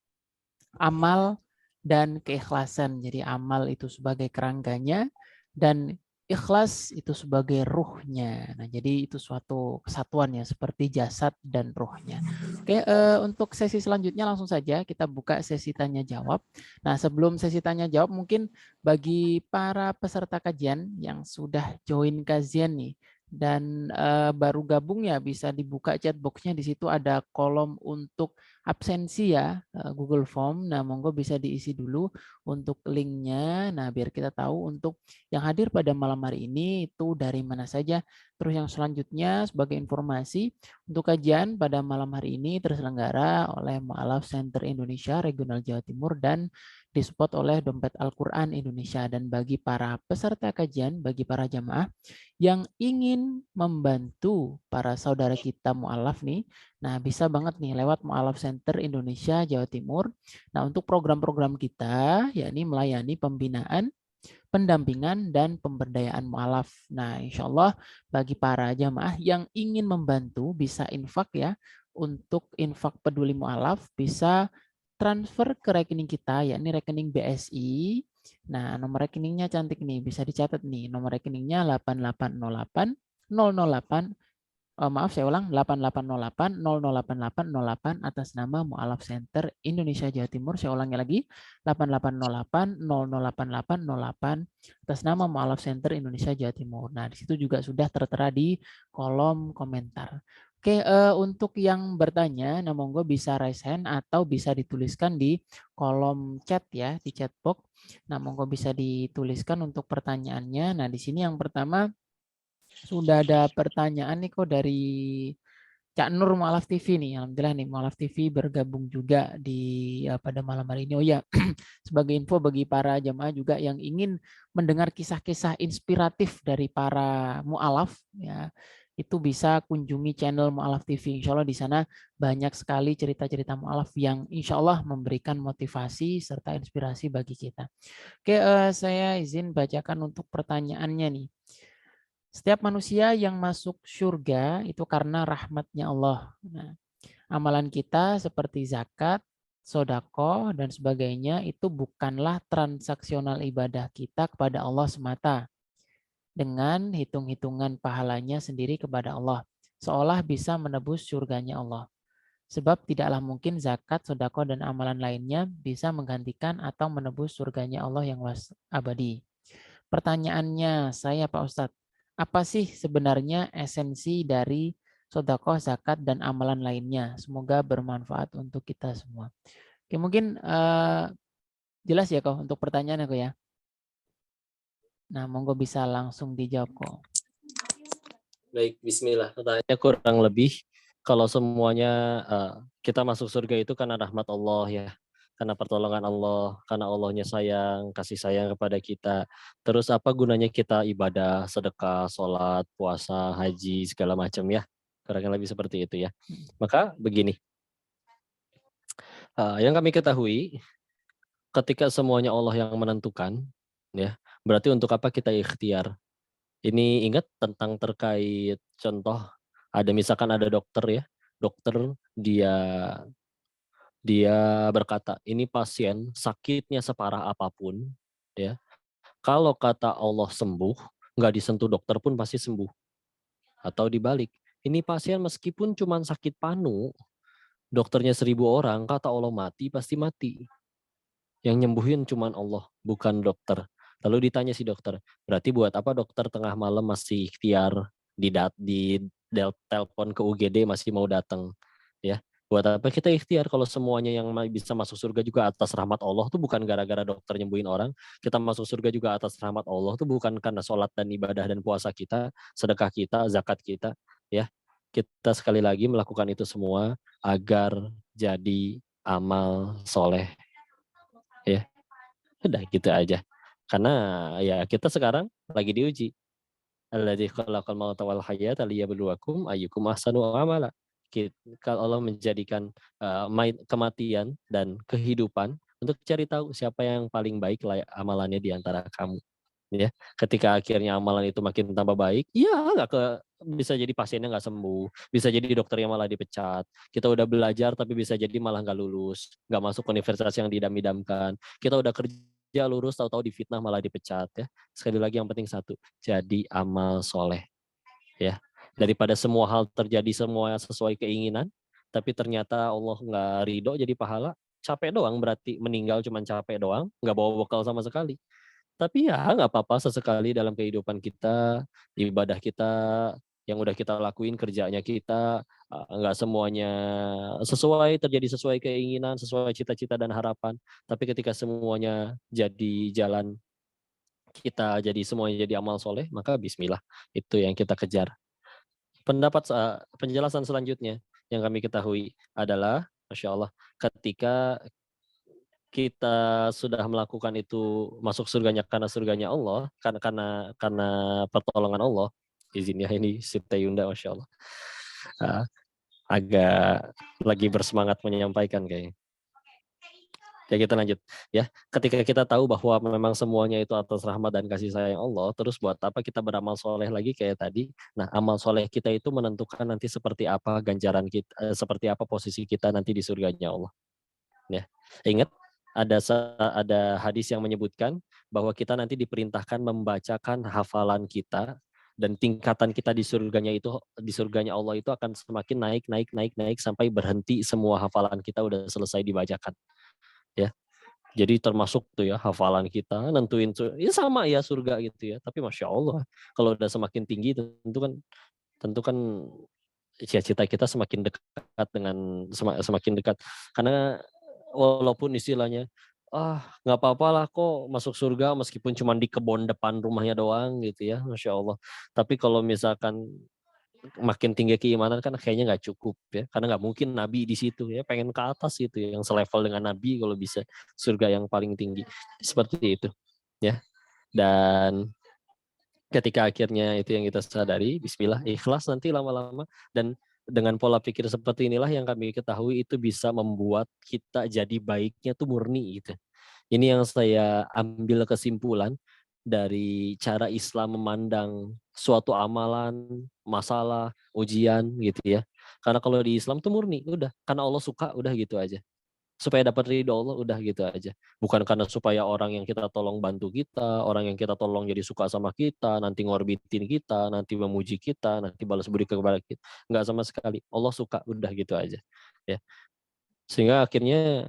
amal dan keikhlasan. Jadi amal itu sebagai kerangganya dan ikhlas itu sebagai ruhnya. Nah, jadi itu suatu kesatuan ya seperti jasad dan ruhnya. Oke, untuk sesi selanjutnya langsung saja kita buka sesi tanya jawab. Nah, sebelum sesi tanya jawab mungkin bagi para peserta kajian yang sudah join kajian nih dan baru gabung ya bisa dibuka chat box-nya, di situ ada kolom untuk absensi ya, Google Form. Nah, monggo bisa diisi dulu untuk linknya. Nah, biar kita tahu untuk yang hadir pada malam hari ini itu dari mana saja. Terus yang selanjutnya sebagai informasi untuk kajian pada malam hari ini terselenggara oleh Mu'alaf Center Indonesia Regional Jawa Timur dan disupport oleh Dompet Al-Quran Indonesia. Dan bagi para peserta kajian, bagi para jamaah yang ingin membantu para saudara kita mu'alaf nih, nah bisa banget nih lewat Mu'alaf Center Indonesia Jawa Timur. Nah untuk program-program kita, yakni melayani pembinaan, pendampingan, dan pemberdayaan mu'alaf. Nah insya Allah bagi para jamaah yang ingin membantu bisa infak ya, untuk infak peduli mu'alaf bisa transfer ke rekening kita, yakni rekening BSI. Nah, nomor rekeningnya cantik nih, bisa dicatat nih. Nomor rekeningnya 8808 008, maaf saya ulang, 8808 008 atas nama Mu'alaf Center Indonesia Jawa Timur. Saya ulangi lagi, 8808 008 atas nama Mu'alaf Center Indonesia Jawa Timur. Nah, di situ juga sudah tertera di kolom komentar. Oke, untuk yang bertanya, nah monggo bisa raise hand atau bisa dituliskan di kolom chat ya, di chat box. Nah, monggo bisa dituliskan untuk pertanyaannya. Nah, di sini yang pertama sudah ada pertanyaan nih kok dari Cak Nur Mualaf TV nih, alhamdulillah nih Mualaf TV bergabung juga di pada malam hari ini. Oh ya, sebagai info bagi para jamaah juga yang ingin mendengar kisah-kisah inspiratif dari para mualaf, ya itu bisa kunjungi channel Mualaf TV. Insya Allah di sana banyak sekali cerita-cerita mualaf yang insya Allah memberikan motivasi serta inspirasi bagi kita. Oke, saya izin bacakan untuk pertanyaannya nih. Setiap manusia yang masuk surga itu karena rahmatnya Allah. Nah, amalan kita seperti zakat, sodako, dan sebagainya itu bukanlah transaksional ibadah kita kepada Allah semata. Dengan hitung-hitungan pahalanya sendiri kepada Allah. Seolah bisa menebus surganya Allah. Sebab tidaklah mungkin zakat, sodako, dan amalan lainnya bisa menggantikan atau menebus surganya Allah yang abadi. Pertanyaannya saya Pak Ustadz, apa sih sebenarnya esensi dari sodakoh, zakat, dan amalan lainnya? Semoga bermanfaat untuk kita semua. Oke, mungkin jelas ya kok untuk pertanyaan aku ya. Nah, monggo bisa langsung dijawab kok. Baik, bismillah. Pertanyaannya kurang lebih kalau semuanya kita masuk surga itu karena rahmat Allah ya. Karena pertolongan Allah, karena Allahnya sayang, kasih sayang kepada kita. Terus apa gunanya kita ibadah, sedekah, sholat, puasa, haji, segala macam ya. Kurang lebih seperti itu ya. Maka begini, yang kami ketahui ketika semuanya Allah yang menentukan, ya berarti untuk apa kita ikhtiar? Ini ingat tentang terkait contoh, ada misalkan ada dokter ya, dokter dia dia berkata, ini pasien sakitnya separah apapun, ya. Kalau kata Allah sembuh, nggak disentuh dokter pun pasti sembuh. Atau dibalik, ini pasien meskipun cuma sakit panu, dokternya 1000 orang, kata Allah mati, pasti mati. Yang nyembuhin cuma Allah, bukan dokter. Lalu ditanya si dokter, berarti buat apa dokter tengah malam masih ikhtiar di telepon ke UGD masih mau datang, ya? Buat apa kita ikhtiar kalau semuanya yang bisa masuk surga juga atas rahmat Allah tuh bukan gara-gara dokter nyembuhin orang. Kita masuk surga juga atas rahmat Allah tuh bukan karena sholat dan ibadah dan puasa kita, sedekah kita, zakat kita, ya. Kita sekali lagi melakukan itu semua agar jadi amal soleh, ya. Udah gitu aja. Karena ya kita sekarang lagi diuji. Alladzi khalaqal mauta wal hayata liyabluwakum ayyukum ahsanu amala. Kalau Allah menjadikan kematian dan kehidupan untuk cari tahu siapa yang paling baik layak amalannya di antara kamu. Ya, ketika akhirnya amalan itu makin tambah baik, ya nggak bisa jadi pasiennya nggak sembuh, bisa jadi dokternya malah dipecat. Kita udah belajar tapi bisa jadi malah nggak lulus, nggak masuk universitas yang didam-idamkan. Kita udah kerja lurus, tahu-tahu difitnah malah dipecat ya. Sekali lagi yang penting satu, jadi amal soleh ya. Daripada semua hal terjadi semua sesuai keinginan, tapi ternyata Allah nggak ridho jadi pahala, capek doang berarti meninggal cuma capek doang, nggak bawa bekal sama sekali. Tapi ya nggak apa-apa sesekali dalam kehidupan kita, ibadah kita, yang udah kita lakuin kerjanya kita, nggak semuanya terjadi sesuai keinginan, sesuai cita-cita dan harapan. Tapi ketika semuanya jadi jalan kita, jadi semuanya jadi amal soleh, maka bismillah, itu yang kita kejar. Penjelasan selanjutnya yang kami ketahui adalah, Masya Allah, ketika kita sudah melakukan itu masuk surganya karena surganya Allah, karena pertolongan Allah, izin ya ini Siti Yunda, Masya Allah, agak lagi bersemangat menyampaikan kayaknya. Ya kita lanjut ya. Ketika kita tahu bahwa memang semuanya itu atas rahmat dan kasih sayang Allah, terus buat apa kita beramal soleh lagi kayak tadi? Nah, amal soleh kita itu menentukan nanti seperti apa ganjaran kita, seperti apa posisi kita nanti di surganya Allah. Ya, ingat ada hadis yang menyebutkan bahwa kita nanti diperintahkan membacakan hafalan kita dan tingkatan kita di surganya Allah itu akan semakin naik sampai berhenti semua hafalan kita udah selesai dibacakan ya. Jadi termasuk tuh ya hafalan kita nentuin ya sama ya surga gitu ya. Tapi Masya Allah kalau udah semakin tinggi tentu kan cita-cita kita semakin dekat dengan semakin dekat karena walaupun istilahnya nggak apa-apa lah kok masuk surga meskipun cuma di kebun depan rumahnya doang gitu ya, Masya Allah. Tapi kalau misalkan makin tinggi keimanan kan kayaknya nggak cukup ya, karena nggak mungkin nabi di situ ya, pengen ke atas itu yang selevel dengan nabi kalau bisa, surga yang paling tinggi seperti itu ya. Dan ketika akhirnya itu yang kita sadari, bismillah, ikhlas nanti lama-lama, dan dengan pola pikir seperti inilah yang kami ketahui itu bisa membuat kita jadi baiknya tuh murni gitu. Ini yang saya ambil kesimpulan dari cara Islam memandang suatu amalan, masalah, ujian gitu ya. Karena kalau di Islam tuh murni, udah karena Allah suka, udah gitu aja. Supaya dapat ridho Allah, udah gitu aja. Bukan karena supaya orang yang kita tolong bantu kita, orang yang kita tolong jadi suka sama kita, nanti ngorbitin kita, nanti memuji kita, nanti balas budi kepada kita. Enggak sama sekali. Allah suka, udah gitu aja. Ya. Sehingga akhirnya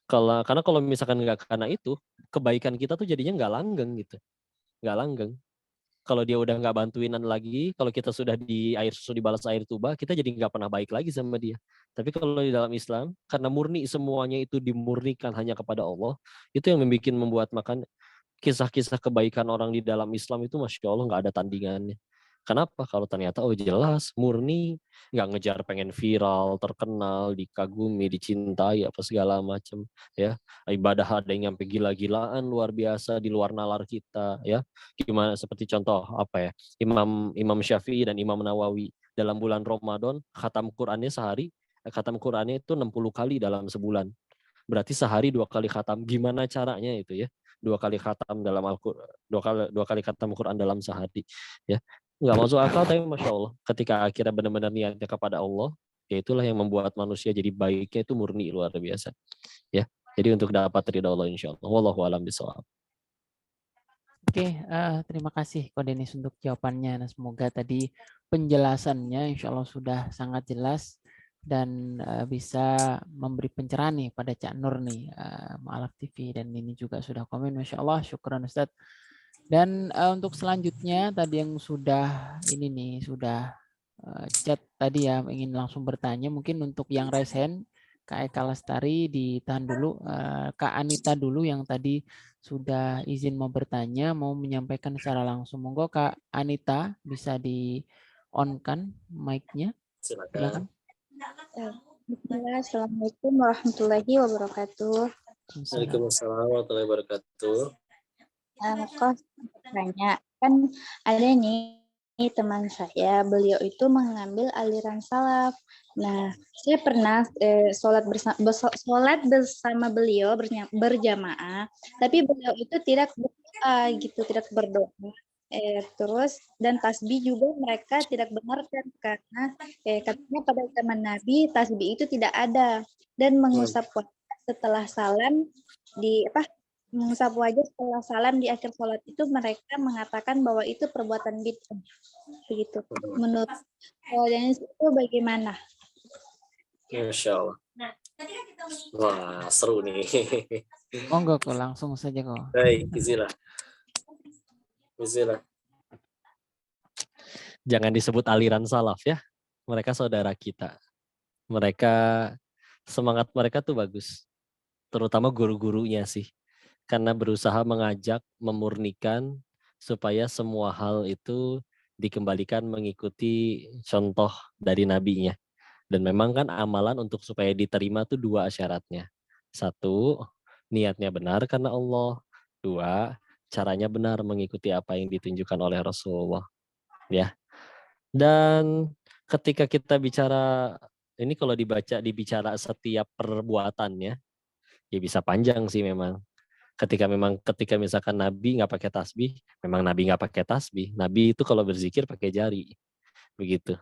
karena kalau misalkan nggak karena itu, kebaikan kita tuh jadinya nggak langgeng gitu, nggak langgeng. Kalau dia udah nggak bantuinan lagi, kalau kita sudah di air susu dibalas air tuba, kita jadi nggak pernah baik lagi sama dia. Tapi kalau di dalam Islam, karena murni semuanya itu dimurnikan hanya kepada Allah, itu yang membuat makan kisah-kisah kebaikan orang di dalam Islam itu Masya Allah nggak ada tandingannya. Kenapa? Kalau ternyata jelas murni, nggak ngejar pengen viral, terkenal, dikagumi, dicintai apa segala macam ya. Ibadah ada yang sampai gila-gilaan luar biasa di luar nalar kita ya. Gimana seperti contoh apa ya? Imam Syafi'i dan Imam Nawawi dalam bulan Ramadan khatam Qur'annya sehari, khatam Qur'annya itu 60 kali dalam sebulan. Berarti sehari 2 kali khatam. Gimana caranya itu ya? 2 kali khatam dalam Al-Qur'an, 2 kali khatam Quran dalam sehari ya. Nggak masuk akal, tapi Masya Allah ketika akhirnya benar-benar niatnya kepada Allah, ya itulah yang membuat manusia jadi baiknya itu murni luar biasa ya. Jadi untuk dapat ridha Allah insya Allah. Wallahu a'lam bishawab. Oke, terima kasih Ko Denis untuk jawabannya. Nah, semoga tadi penjelasannya insya Allah sudah sangat jelas dan bisa memberi pencerahan nih pada Cak Nur nih, Mu'alaf TV, dan ini juga sudah komen, Masya Allah, syukran Ustadz. Dan untuk selanjutnya tadi yang sudah ini nih, sudah chat tadi ya, ingin langsung bertanya, mungkin untuk yang raise hand, Kak Eka Lestari ditahan dulu, Kak Anita dulu yang tadi sudah izin mau bertanya, mau menyampaikan secara langsung. Monggo Kak Anita bisa di on kan mic-nya. Silakan. Bismillah, Assalamualaikum warahmatullahi wabarakatuh. Waalaikumsalam warahmatullahi wabarakatuh. Kok tanya, kan ada nih teman saya, beliau itu mengambil aliran salaf. Nah, saya pernah sholat bersama beliau berjamaah, tapi beliau itu tidak berdoa gitu, tidak berdoa. Terus dan tasbih juga mereka tidak benarkan karena katanya pada zaman Nabi tasbih itu tidak ada, dan mengusap wajah setelah salam mengusap wajah setelah salam di akhir sholat itu mereka mengatakan bahwa itu perbuatan bid'ah. Begitu. Menurut Denis itu bagaimana? Masya Allah. Wah, seru nih. Monggo kok, langsung saja kok. Baik, bismillah. Jangan disebut aliran salaf ya. Mereka saudara kita. Semangat mereka tuh bagus. Terutama guru-gurunya sih. Karena berusaha mengajak, memurnikan supaya semua hal itu dikembalikan mengikuti contoh dari nabinya. Dan memang kan amalan untuk supaya diterima tuh 2 syaratnya. 1, niatnya benar karena Allah. 2, caranya benar mengikuti apa yang ditunjukkan oleh Rasulullah. Ya. Dan ketika kita bicara, ini kalau dibicara setiap perbuatannya, ya bisa panjang sih memang. Ketika misalkan Nabi nggak pakai tasbih, memang Nabi nggak pakai tasbih. Nabi itu kalau berzikir pakai jari, begitu.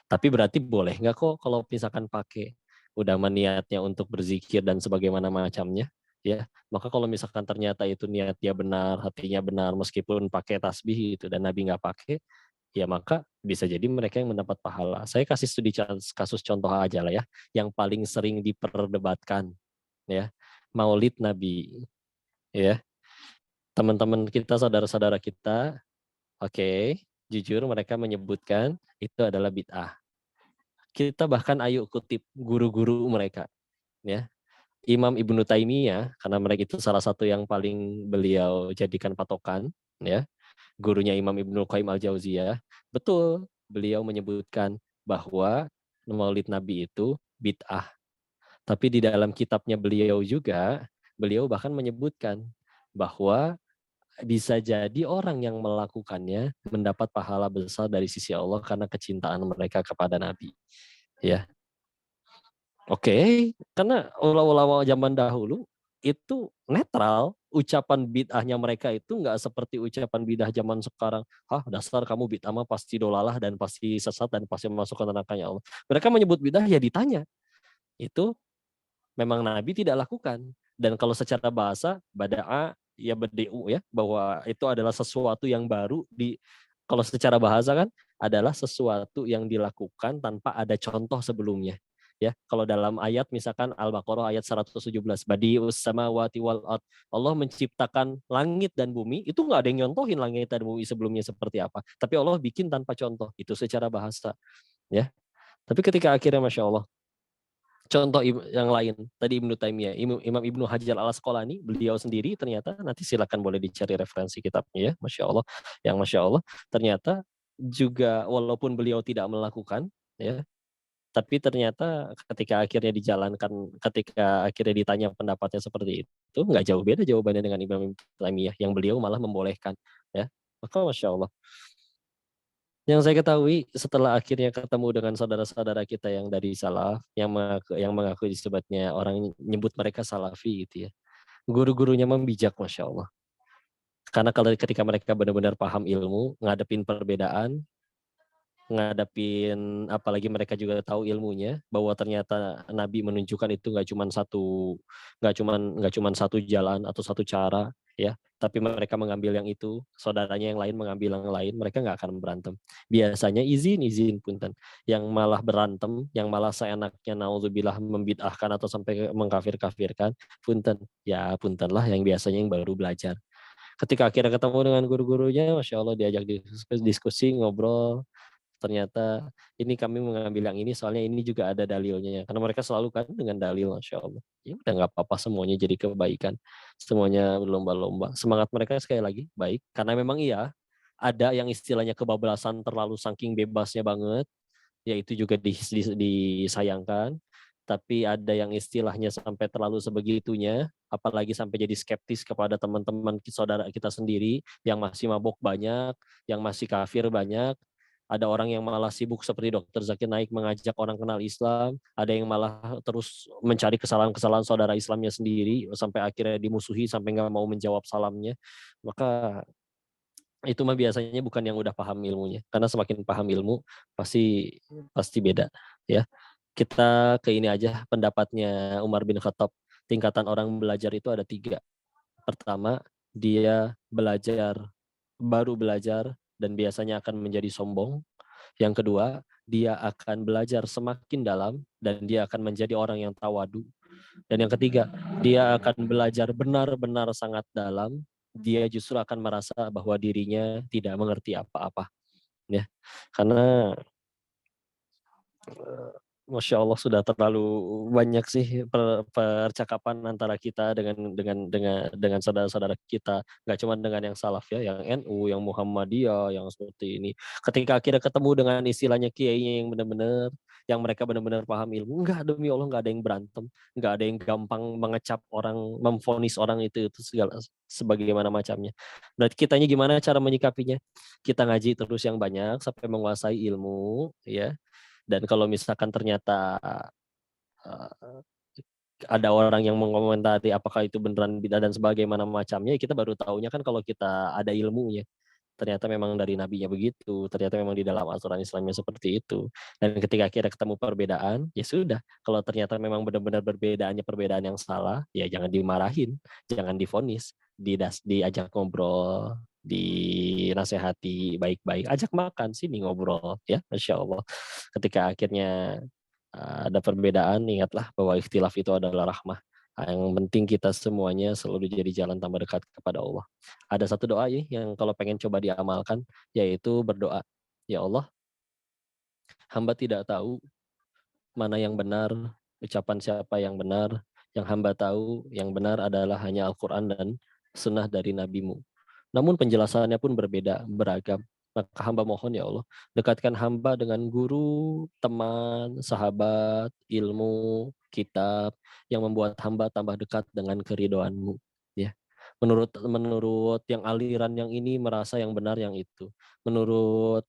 Tapi berarti boleh nggak kok kalau misalkan pakai, udah niatnya untuk berzikir dan sebagaimana macamnya, ya. Maka kalau misalkan ternyata itu niatnya benar, hatinya benar, meskipun pakai tasbih itu dan Nabi nggak pakai, ya maka bisa jadi mereka yang mendapat pahala. Saya kasih studi kasus contoh aja lah ya, yang paling sering diperdebatkan, ya, Maulid Nabi. Ya, teman-teman kita, saudara-saudara kita, oke, jujur mereka menyebutkan itu adalah bid'ah. Kita bahkan ayo kutip guru-guru mereka, ya. Imam Ibnu Taimiyah, karena mereka itu salah satu yang paling beliau jadikan patokan, ya. Gurunya Imam Ibnu Qayyim al-Jauziyah, betul, beliau menyebutkan bahwa Maulid Nabi itu bid'ah. Tapi di dalam kitabnya beliau juga, beliau bahkan menyebutkan bahwa bisa jadi orang yang melakukannya mendapat pahala besar dari sisi Allah karena kecintaan mereka kepada Nabi. Ya, oke, karena ulama-ulama zaman dahulu itu netral, ucapan bid'ahnya mereka itu nggak seperti ucapan bid'ah zaman sekarang. Dasar kamu bid'ah mah pasti dolalah dan pasti sesat dan pasti masuk ke nerakanya Allah. Mereka menyebut bid'ah ya ditanya. Itu memang Nabi tidak lakukan. Dan kalau secara bahasa, bada'a ya badi'u ya, bahwa itu adalah sesuatu yang baru kalau secara bahasa kan adalah sesuatu yang dilakukan tanpa ada contoh sebelumnya. Ya, kalau dalam ayat misalkan Al-Baqarah ayat 117, Badi'us samawati wal ard. Allah menciptakan langit dan bumi, itu nggak ada yang nyontohin langit dan bumi sebelumnya seperti apa. Tapi Allah bikin tanpa contoh, itu secara bahasa. Ya, tapi ketika akhirnya Masya Allah, contoh yang lain, tadi Ibnu Taimiyah, Imam Ibnu Hajar al-Asqalani, beliau sendiri ternyata, nanti silakan boleh dicari referensi kitabnya ya, Masya Allah, yang Masya Allah, ternyata juga walaupun beliau tidak melakukan, ya, tapi ternyata ketika akhirnya dijalankan, ketika akhirnya ditanya pendapatnya seperti itu, nggak jauh beda jawabannya dengan Imam Ibnu Taimiyah, yang beliau malah membolehkan, ya, maka Masya Allah. Yang saya ketahui setelah akhirnya ketemu dengan saudara-saudara kita yang dari salaf, yang mengaku disebutnya orang nyebut mereka salafi gitu ya. Guru-gurunya membijak Masya Allah. Karena kalau ketika mereka benar-benar paham ilmu, ngadepin perbedaan, ngadepin apalagi mereka juga tahu ilmunya bahwa ternyata Nabi menunjukkan itu nggak cuman satu jalan atau satu cara ya, tapi mereka mengambil yang itu, saudaranya yang lain mengambil yang lain, mereka nggak akan berantem. Biasanya izin punten, yang malah berantem, yang malah seenaknya naudzubillah membid'ahkan atau sampai mengkafir-kafirkan, punten lah yang biasanya yang baru belajar. Ketika akhirnya ketemu dengan guru-gurunya, Masya Allah diajak diskusi, ngobrol, ternyata ini kami mengambil yang ini soalnya ini juga ada dalilnya, karena mereka selalu kan dengan dalil, Masya Allah. Ya udah nggak apa-apa, semuanya jadi kebaikan, semuanya berlomba-lomba. Semangat mereka sekali lagi baik, karena memang iya ada yang istilahnya kebablasan terlalu saking bebasnya banget, yaitu juga disayangkan. Tapi ada yang istilahnya sampai terlalu sebegitunya, apalagi sampai jadi skeptis kepada teman-teman saudara kita sendiri yang masih mabok banyak, yang masih kafir banyak. Ada orang yang malah sibuk seperti Dr. Zakir Naik mengajak orang kenal Islam. Ada yang malah terus mencari kesalahan-kesalahan saudara Islamnya sendiri sampai akhirnya dimusuhi sampai nggak mau menjawab salamnya. Maka itu mah biasanya bukan yang udah paham ilmunya. Karena semakin paham ilmu pasti beda ya. Kita ke ini aja pendapatnya Umar bin Khattab. Tingkatan orang belajar itu ada 3. Pertama, dia baru belajar dan biasanya akan menjadi sombong. Yang kedua, dia akan belajar semakin dalam dan dia akan menjadi orang yang tawadu. Dan yang ketiga, dia akan belajar benar-benar sangat dalam. Dia justru akan merasa bahwa dirinya tidak mengerti apa-apa. Ya, karena Masya Allah sudah terlalu banyak sih percakapan antara kita dengan saudara-saudara kita, nggak cuma dengan yang salaf ya, yang NU, yang Muhammadiyah, yang seperti ini. Ketika akhirnya ketemu dengan istilahnya kiainya yang benar-benar, yang mereka benar-benar paham ilmu, enggak, demi Allah nggak ada yang berantem, nggak ada yang gampang mengecap orang, memvonis orang itu segala sebagaimana macamnya. Berarti kitanya gimana cara menyikapinya? Kita ngaji terus yang banyak sampai menguasai ilmu, ya. Dan kalau misalkan ternyata ada orang yang mengomentari apakah itu beneran bid'ah dan sebagaimana macamnya, kita baru tahunya kan kalau kita ada ilmunya. Ternyata memang dari nabinya begitu, ternyata memang di dalam aturan Islamnya seperti itu. Dan ketika kita ketemu perbedaan, ya sudah. Kalau ternyata memang benar-benar perbedaannya perbedaan yang salah, ya jangan dimarahin, jangan divonis, diajak ngobrol, dinasehati baik-baik, ajak makan, sini ngobrol, ya, Masya Allah. Ketika akhirnya ada perbedaan, ingatlah bahwa ikhtilaf itu adalah rahmah. Yang penting kita semuanya selalu jadi jalan tambah dekat kepada Allah. Ada satu doa ya yang kalau pengen coba diamalkan, yaitu berdoa, ya Allah, hamba tidak tahu mana yang benar, ucapan siapa yang benar. Yang hamba tahu yang benar adalah hanya Al-Quran dan sunnah dari Nabi-Mu. Namun penjelasannya pun berbeda, beragam. Maka hamba mohon ya Allah, dekatkan hamba dengan guru, teman, sahabat, ilmu, kitab yang membuat hamba tambah dekat dengan keridhoan-Mu. Ya. Menurut yang aliran yang ini merasa yang benar yang itu. Menurut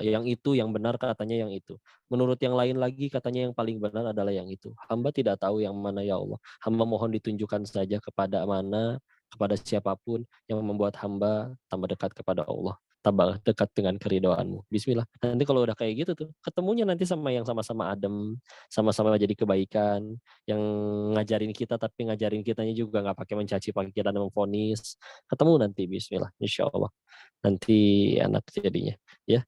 yang itu yang benar katanya yang itu. Menurut yang lain lagi katanya yang paling benar adalah yang itu. Hamba tidak tahu yang mana ya Allah. Hamba mohon ditunjukkan saja kepada mana, kepada siapapun yang membuat hamba tambah dekat kepada Allah, tambah dekat dengan keridhoan-Mu. Bismillah. Nanti kalau udah kayak gitu tuh, ketemunya nanti sama yang sama-sama adem, sama-sama jadi kebaikan, yang ngajarin kita tapi ngajarin kitanya juga nggak pakai mencaci maki dan memvonis. Ketemu nanti bismillah, insya Allah. Nanti enak jadinya, ya.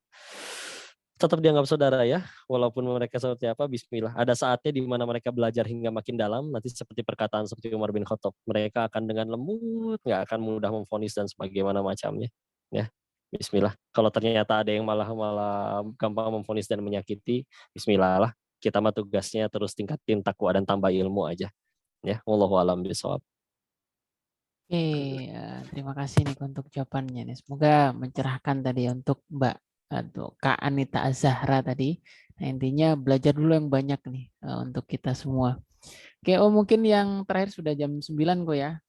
Tetap dianggap saudara ya, walaupun mereka seperti apa, bismillah. Ada saatnya di mana mereka belajar hingga makin dalam, nanti seperti perkataan seperti Umar bin Khattab. Mereka akan dengan lembut, nggak akan mudah memvonis dan sebagaimana macamnya. Ya, bismillah. Kalau ternyata ada yang malah gampang memvonis dan menyakiti, bismillah lah. Kita mah tugasnya terus tingkatin takwa dan tambah ilmu aja. Ya, wallahu alam bisawab. Oke, terima kasih nih untuk jawabannya nih. Semoga mencerahkan tadi untuk Mbak atau Kak Anita Azahra tadi. Nah, intinya belajar dulu yang banyak nih untuk kita semua. Oke, mungkin yang terakhir sudah jam 9 kok ya.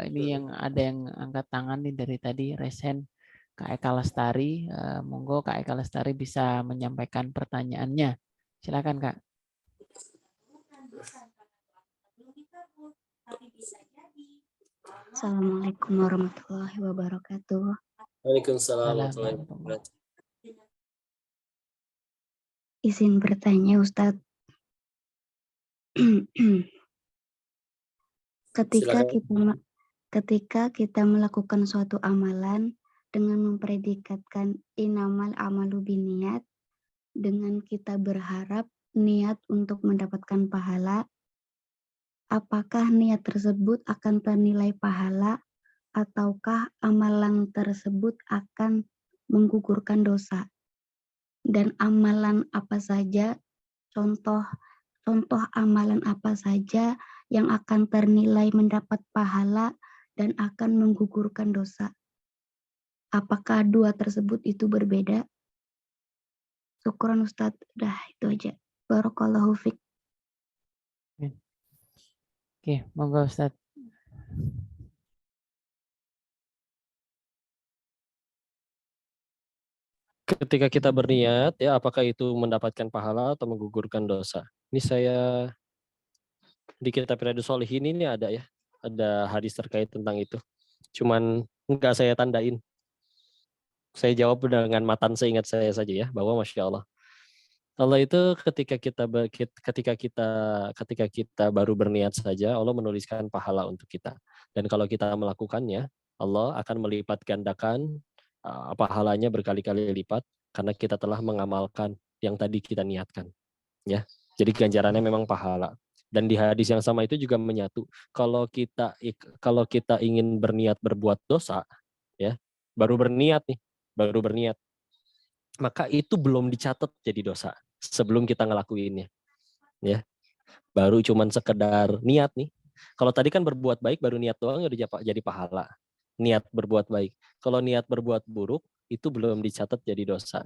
Ini yang ada yang angkat tangan nih dari tadi Resen Kak Eka Lestari. Monggo Kak Eka Lestari bisa menyampaikan pertanyaannya. Silakan Kak. Assalamualaikum warahmatullahi wabarakatuh. Waalaikumsalam warahmatullahi wabarakatuh. Izin bertanya Ustadz. Ketika kita melakukan suatu amalan dengan mempredikatkan inamal amalu biniat, dengan kita berharap niat untuk mendapatkan pahala, apakah niat tersebut akan ternilai pahala ataukah amalan tersebut akan menggugurkan dosa? Dan amalan apa saja, contoh amalan apa saja yang akan ternilai mendapat pahala dan akan menggugurkan dosa? Apakah dua tersebut itu berbeda? Syukran Ustadz, dah itu aja. Barakallahu fiik. Oke, monggo Ustadz. Ketika kita berniat, ya apakah itu mendapatkan pahala atau menggugurkan dosa? Ini saya di kitab Riyadhus Shalihin ini ada ya, ada hadis terkait tentang itu. Cuman nggak saya tandain. Saya jawab dengan matan seingat saya saja ya, bahwa Masya Allah. Allah itu ketika kita baru berniat saja, Allah menuliskan pahala untuk kita. Dan kalau kita melakukannya, Allah akan melipat gandakan pahalanya berkali-kali lipat karena kita telah mengamalkan yang tadi kita niatkan. Ya, jadi ganjarannya memang pahala. Dan di hadis yang sama itu juga menyatu. Kalau kita ingin berniat berbuat dosa, ya, baru berniat, maka itu belum dicatat jadi dosa sebelum kita ngelakuinnya, ya. Baru cuman sekedar niat nih. Kalau tadi kan berbuat baik baru niat doang udah jadi pahala. Niat berbuat baik. Kalau niat berbuat buruk itu belum dicatat jadi dosa.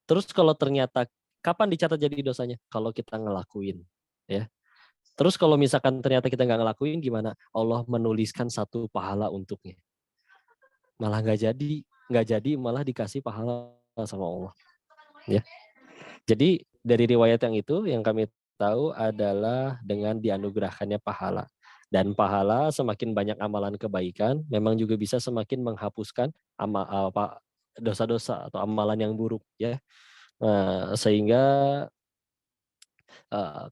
Terus kalau ternyata kapan dicatat jadi dosanya? Kalau kita ngelakuin, ya. Terus kalau misalkan ternyata kita nggak ngelakuin gimana? Allah menuliskan satu pahala untuknya. Malah nggak jadi malah dikasih pahala sama Allah. Ya. Jadi dari riwayat yang itu yang kami tahu adalah dengan dianugerahkannya pahala. Dan pahala semakin banyak amalan kebaikan memang juga bisa semakin menghapuskan dosa-dosa atau amalan yang buruk ya. Sehingga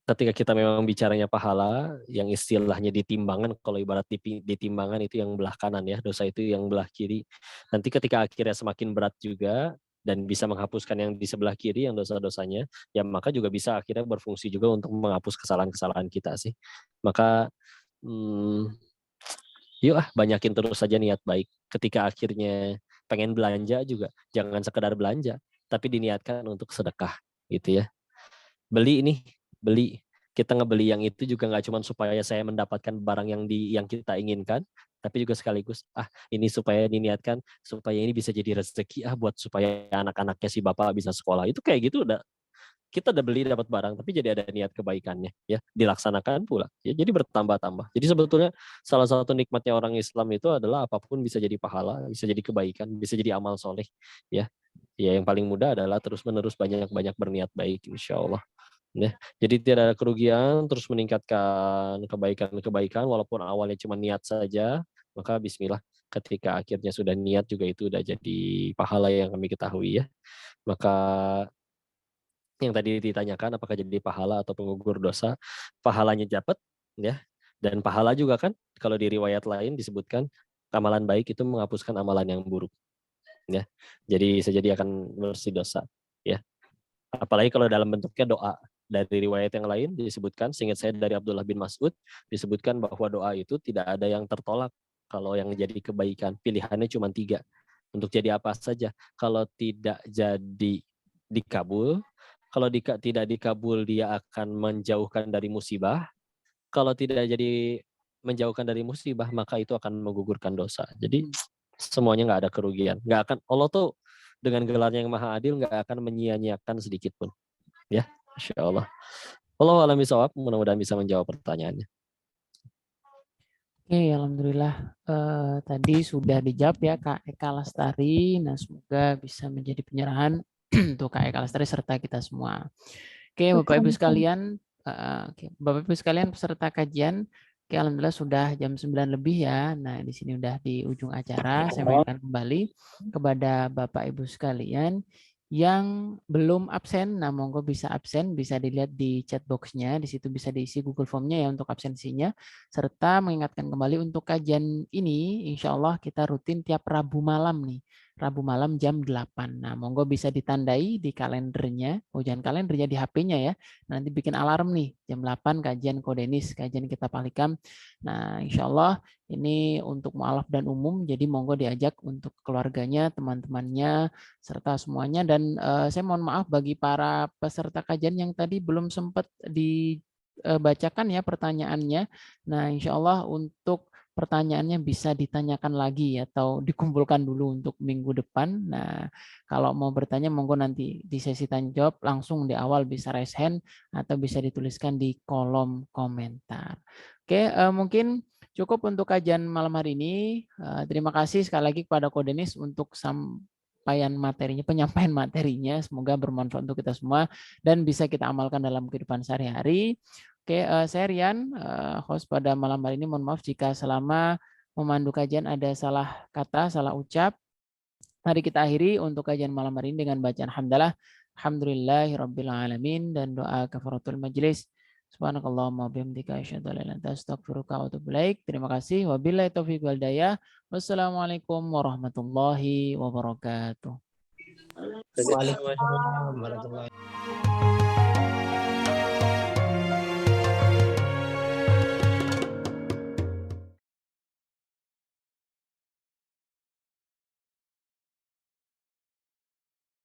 ketika kita memang bicaranya pahala yang istilahnya ditimbangan, kalau ibarat ditimbangan itu yang belah kanan ya, dosa itu yang belah kiri. Nanti ketika akhirnya semakin berat juga dan bisa menghapuskan yang di sebelah kiri yang dosa-dosanya, ya maka juga bisa akhirnya berfungsi juga untuk menghapus kesalahan-kesalahan kita sih. Maka yuk banyakin terus saja niat baik. Ketika akhirnya pengen belanja juga jangan sekedar belanja, tapi diniatkan untuk sedekah gitu ya. Beli kita ngebeli yang itu juga nggak cuma supaya saya mendapatkan barang yang kita inginkan, tapi juga sekaligus ini supaya diniatkan supaya ini bisa jadi rezeki buat supaya anak-anaknya si bapak bisa sekolah. Itu kayak gitu kita udah beli dapat barang, tapi jadi ada niat kebaikannya, ya dilaksanakan pula, ya jadi bertambah-tambah. Jadi sebetulnya salah satu nikmatnya orang Islam itu adalah apapun bisa jadi pahala, bisa jadi kebaikan, bisa jadi amal soleh, ya. Ya yang paling mudah adalah terus-menerus banyak-banyak berniat baik, insya Allah. Ya, jadi tidak ada kerugian, terus meningkatkan kebaikan-kebaikan, walaupun awalnya cuma niat saja, maka Bismillah. Ketika akhirnya sudah niat juga itu udah jadi pahala yang kami ketahui, ya. Maka yang tadi ditanyakan apakah jadi pahala atau penggugur dosa, pahalanya dapat, ya, dan pahala juga kan kalau di riwayat lain disebutkan amalan baik itu menghapuskan amalan yang buruk, ya, jadi bisa jadi akan bersih dosa, ya, apalagi kalau dalam bentuknya doa. Dari riwayat yang lain disebutkan, seingat saya dari Abdullah bin Mas'ud, disebutkan bahwa doa itu tidak ada yang tertolak kalau yang jadi kebaikan, pilihannya cuma 3 untuk jadi apa saja. Kalau tidak jadi dikabul, kalau tidak dikabul dia akan menjauhkan dari musibah. Kalau tidak jadi menjauhkan dari musibah, maka itu akan menggugurkan dosa. Jadi semuanya nggak ada kerugian. Nggak akan, Allah tuh dengan gelarnya yang maha adil nggak akan menyia-nyiakan sedikit pun. Ya, Insya Allah. Wallahu a'lam bishawab, mudah-mudahan bisa menjawab pertanyaannya. Oke, alhamdulillah tadi sudah dijawab ya Kak Eka Lestari. Nah, semoga bisa menjadi penyerahan untuk Kak Eka Lestari serta kita semua. Oke, Bapak Ibu sekalian, Bapak Ibu sekalian peserta kajian, oke, alhamdulillah sudah jam 9 lebih ya. Nah, di sini udah di ujung acara. Saya mengingatkan kembali kepada Bapak Ibu sekalian yang belum absen, nah monggo bisa absen, bisa dilihat di chat box-nya, di situ bisa diisi Google Form-nya ya untuk absensinya, serta mengingatkan kembali untuk kajian ini, insya Allah kita rutin tiap Rabu malam nih, Rabu malam jam 8. Nah, monggo bisa ditandai di kalendernya, jangan kalendernya di HP-nya ya, nanti bikin alarm nih, jam 8 kajian Kodenis, kajian kita Palikam. Nah, insya Allah ini untuk mu'alaf dan umum, jadi monggo diajak untuk keluarganya, teman-temannya, serta semuanya. Dan saya mohon maaf bagi para peserta kajian yang tadi belum sempat dibacakan ya pertanyaannya. Nah, insya Allah untuk pertanyaannya bisa ditanyakan lagi atau dikumpulkan dulu untuk minggu depan. Nah, kalau mau bertanya monggo nanti di sesi tanya jawab langsung di awal bisa raise hand atau bisa dituliskan di kolom komentar. Oke, mungkin cukup untuk kajian malam hari ini. Terima kasih sekali lagi kepada Kodenis untuk penyampaian materinya. Semoga bermanfaat untuk kita semua dan bisa kita amalkan dalam kehidupan sehari-hari. Oke, saya Rian, host pada malam hari ini. Mohon maaf jika selama memandu kajian ada salah kata, salah ucap. Mari kita akhiri untuk kajian malam hari ini dengan bacaan hamdalah. Alhamdulillahirabbil alamin dan doa kafaratul majelis. Subhanakallahumma bihamdika asyhadu an la ilaha illa anta astaghfiruka wa atubu ilaik. Terima kasih. Wabillahi taufiq wal hidayah. Wassalamualaikum warahmatullahi wabarakatuh. Waalaikumsalam warahmatullahi wabarakatuh.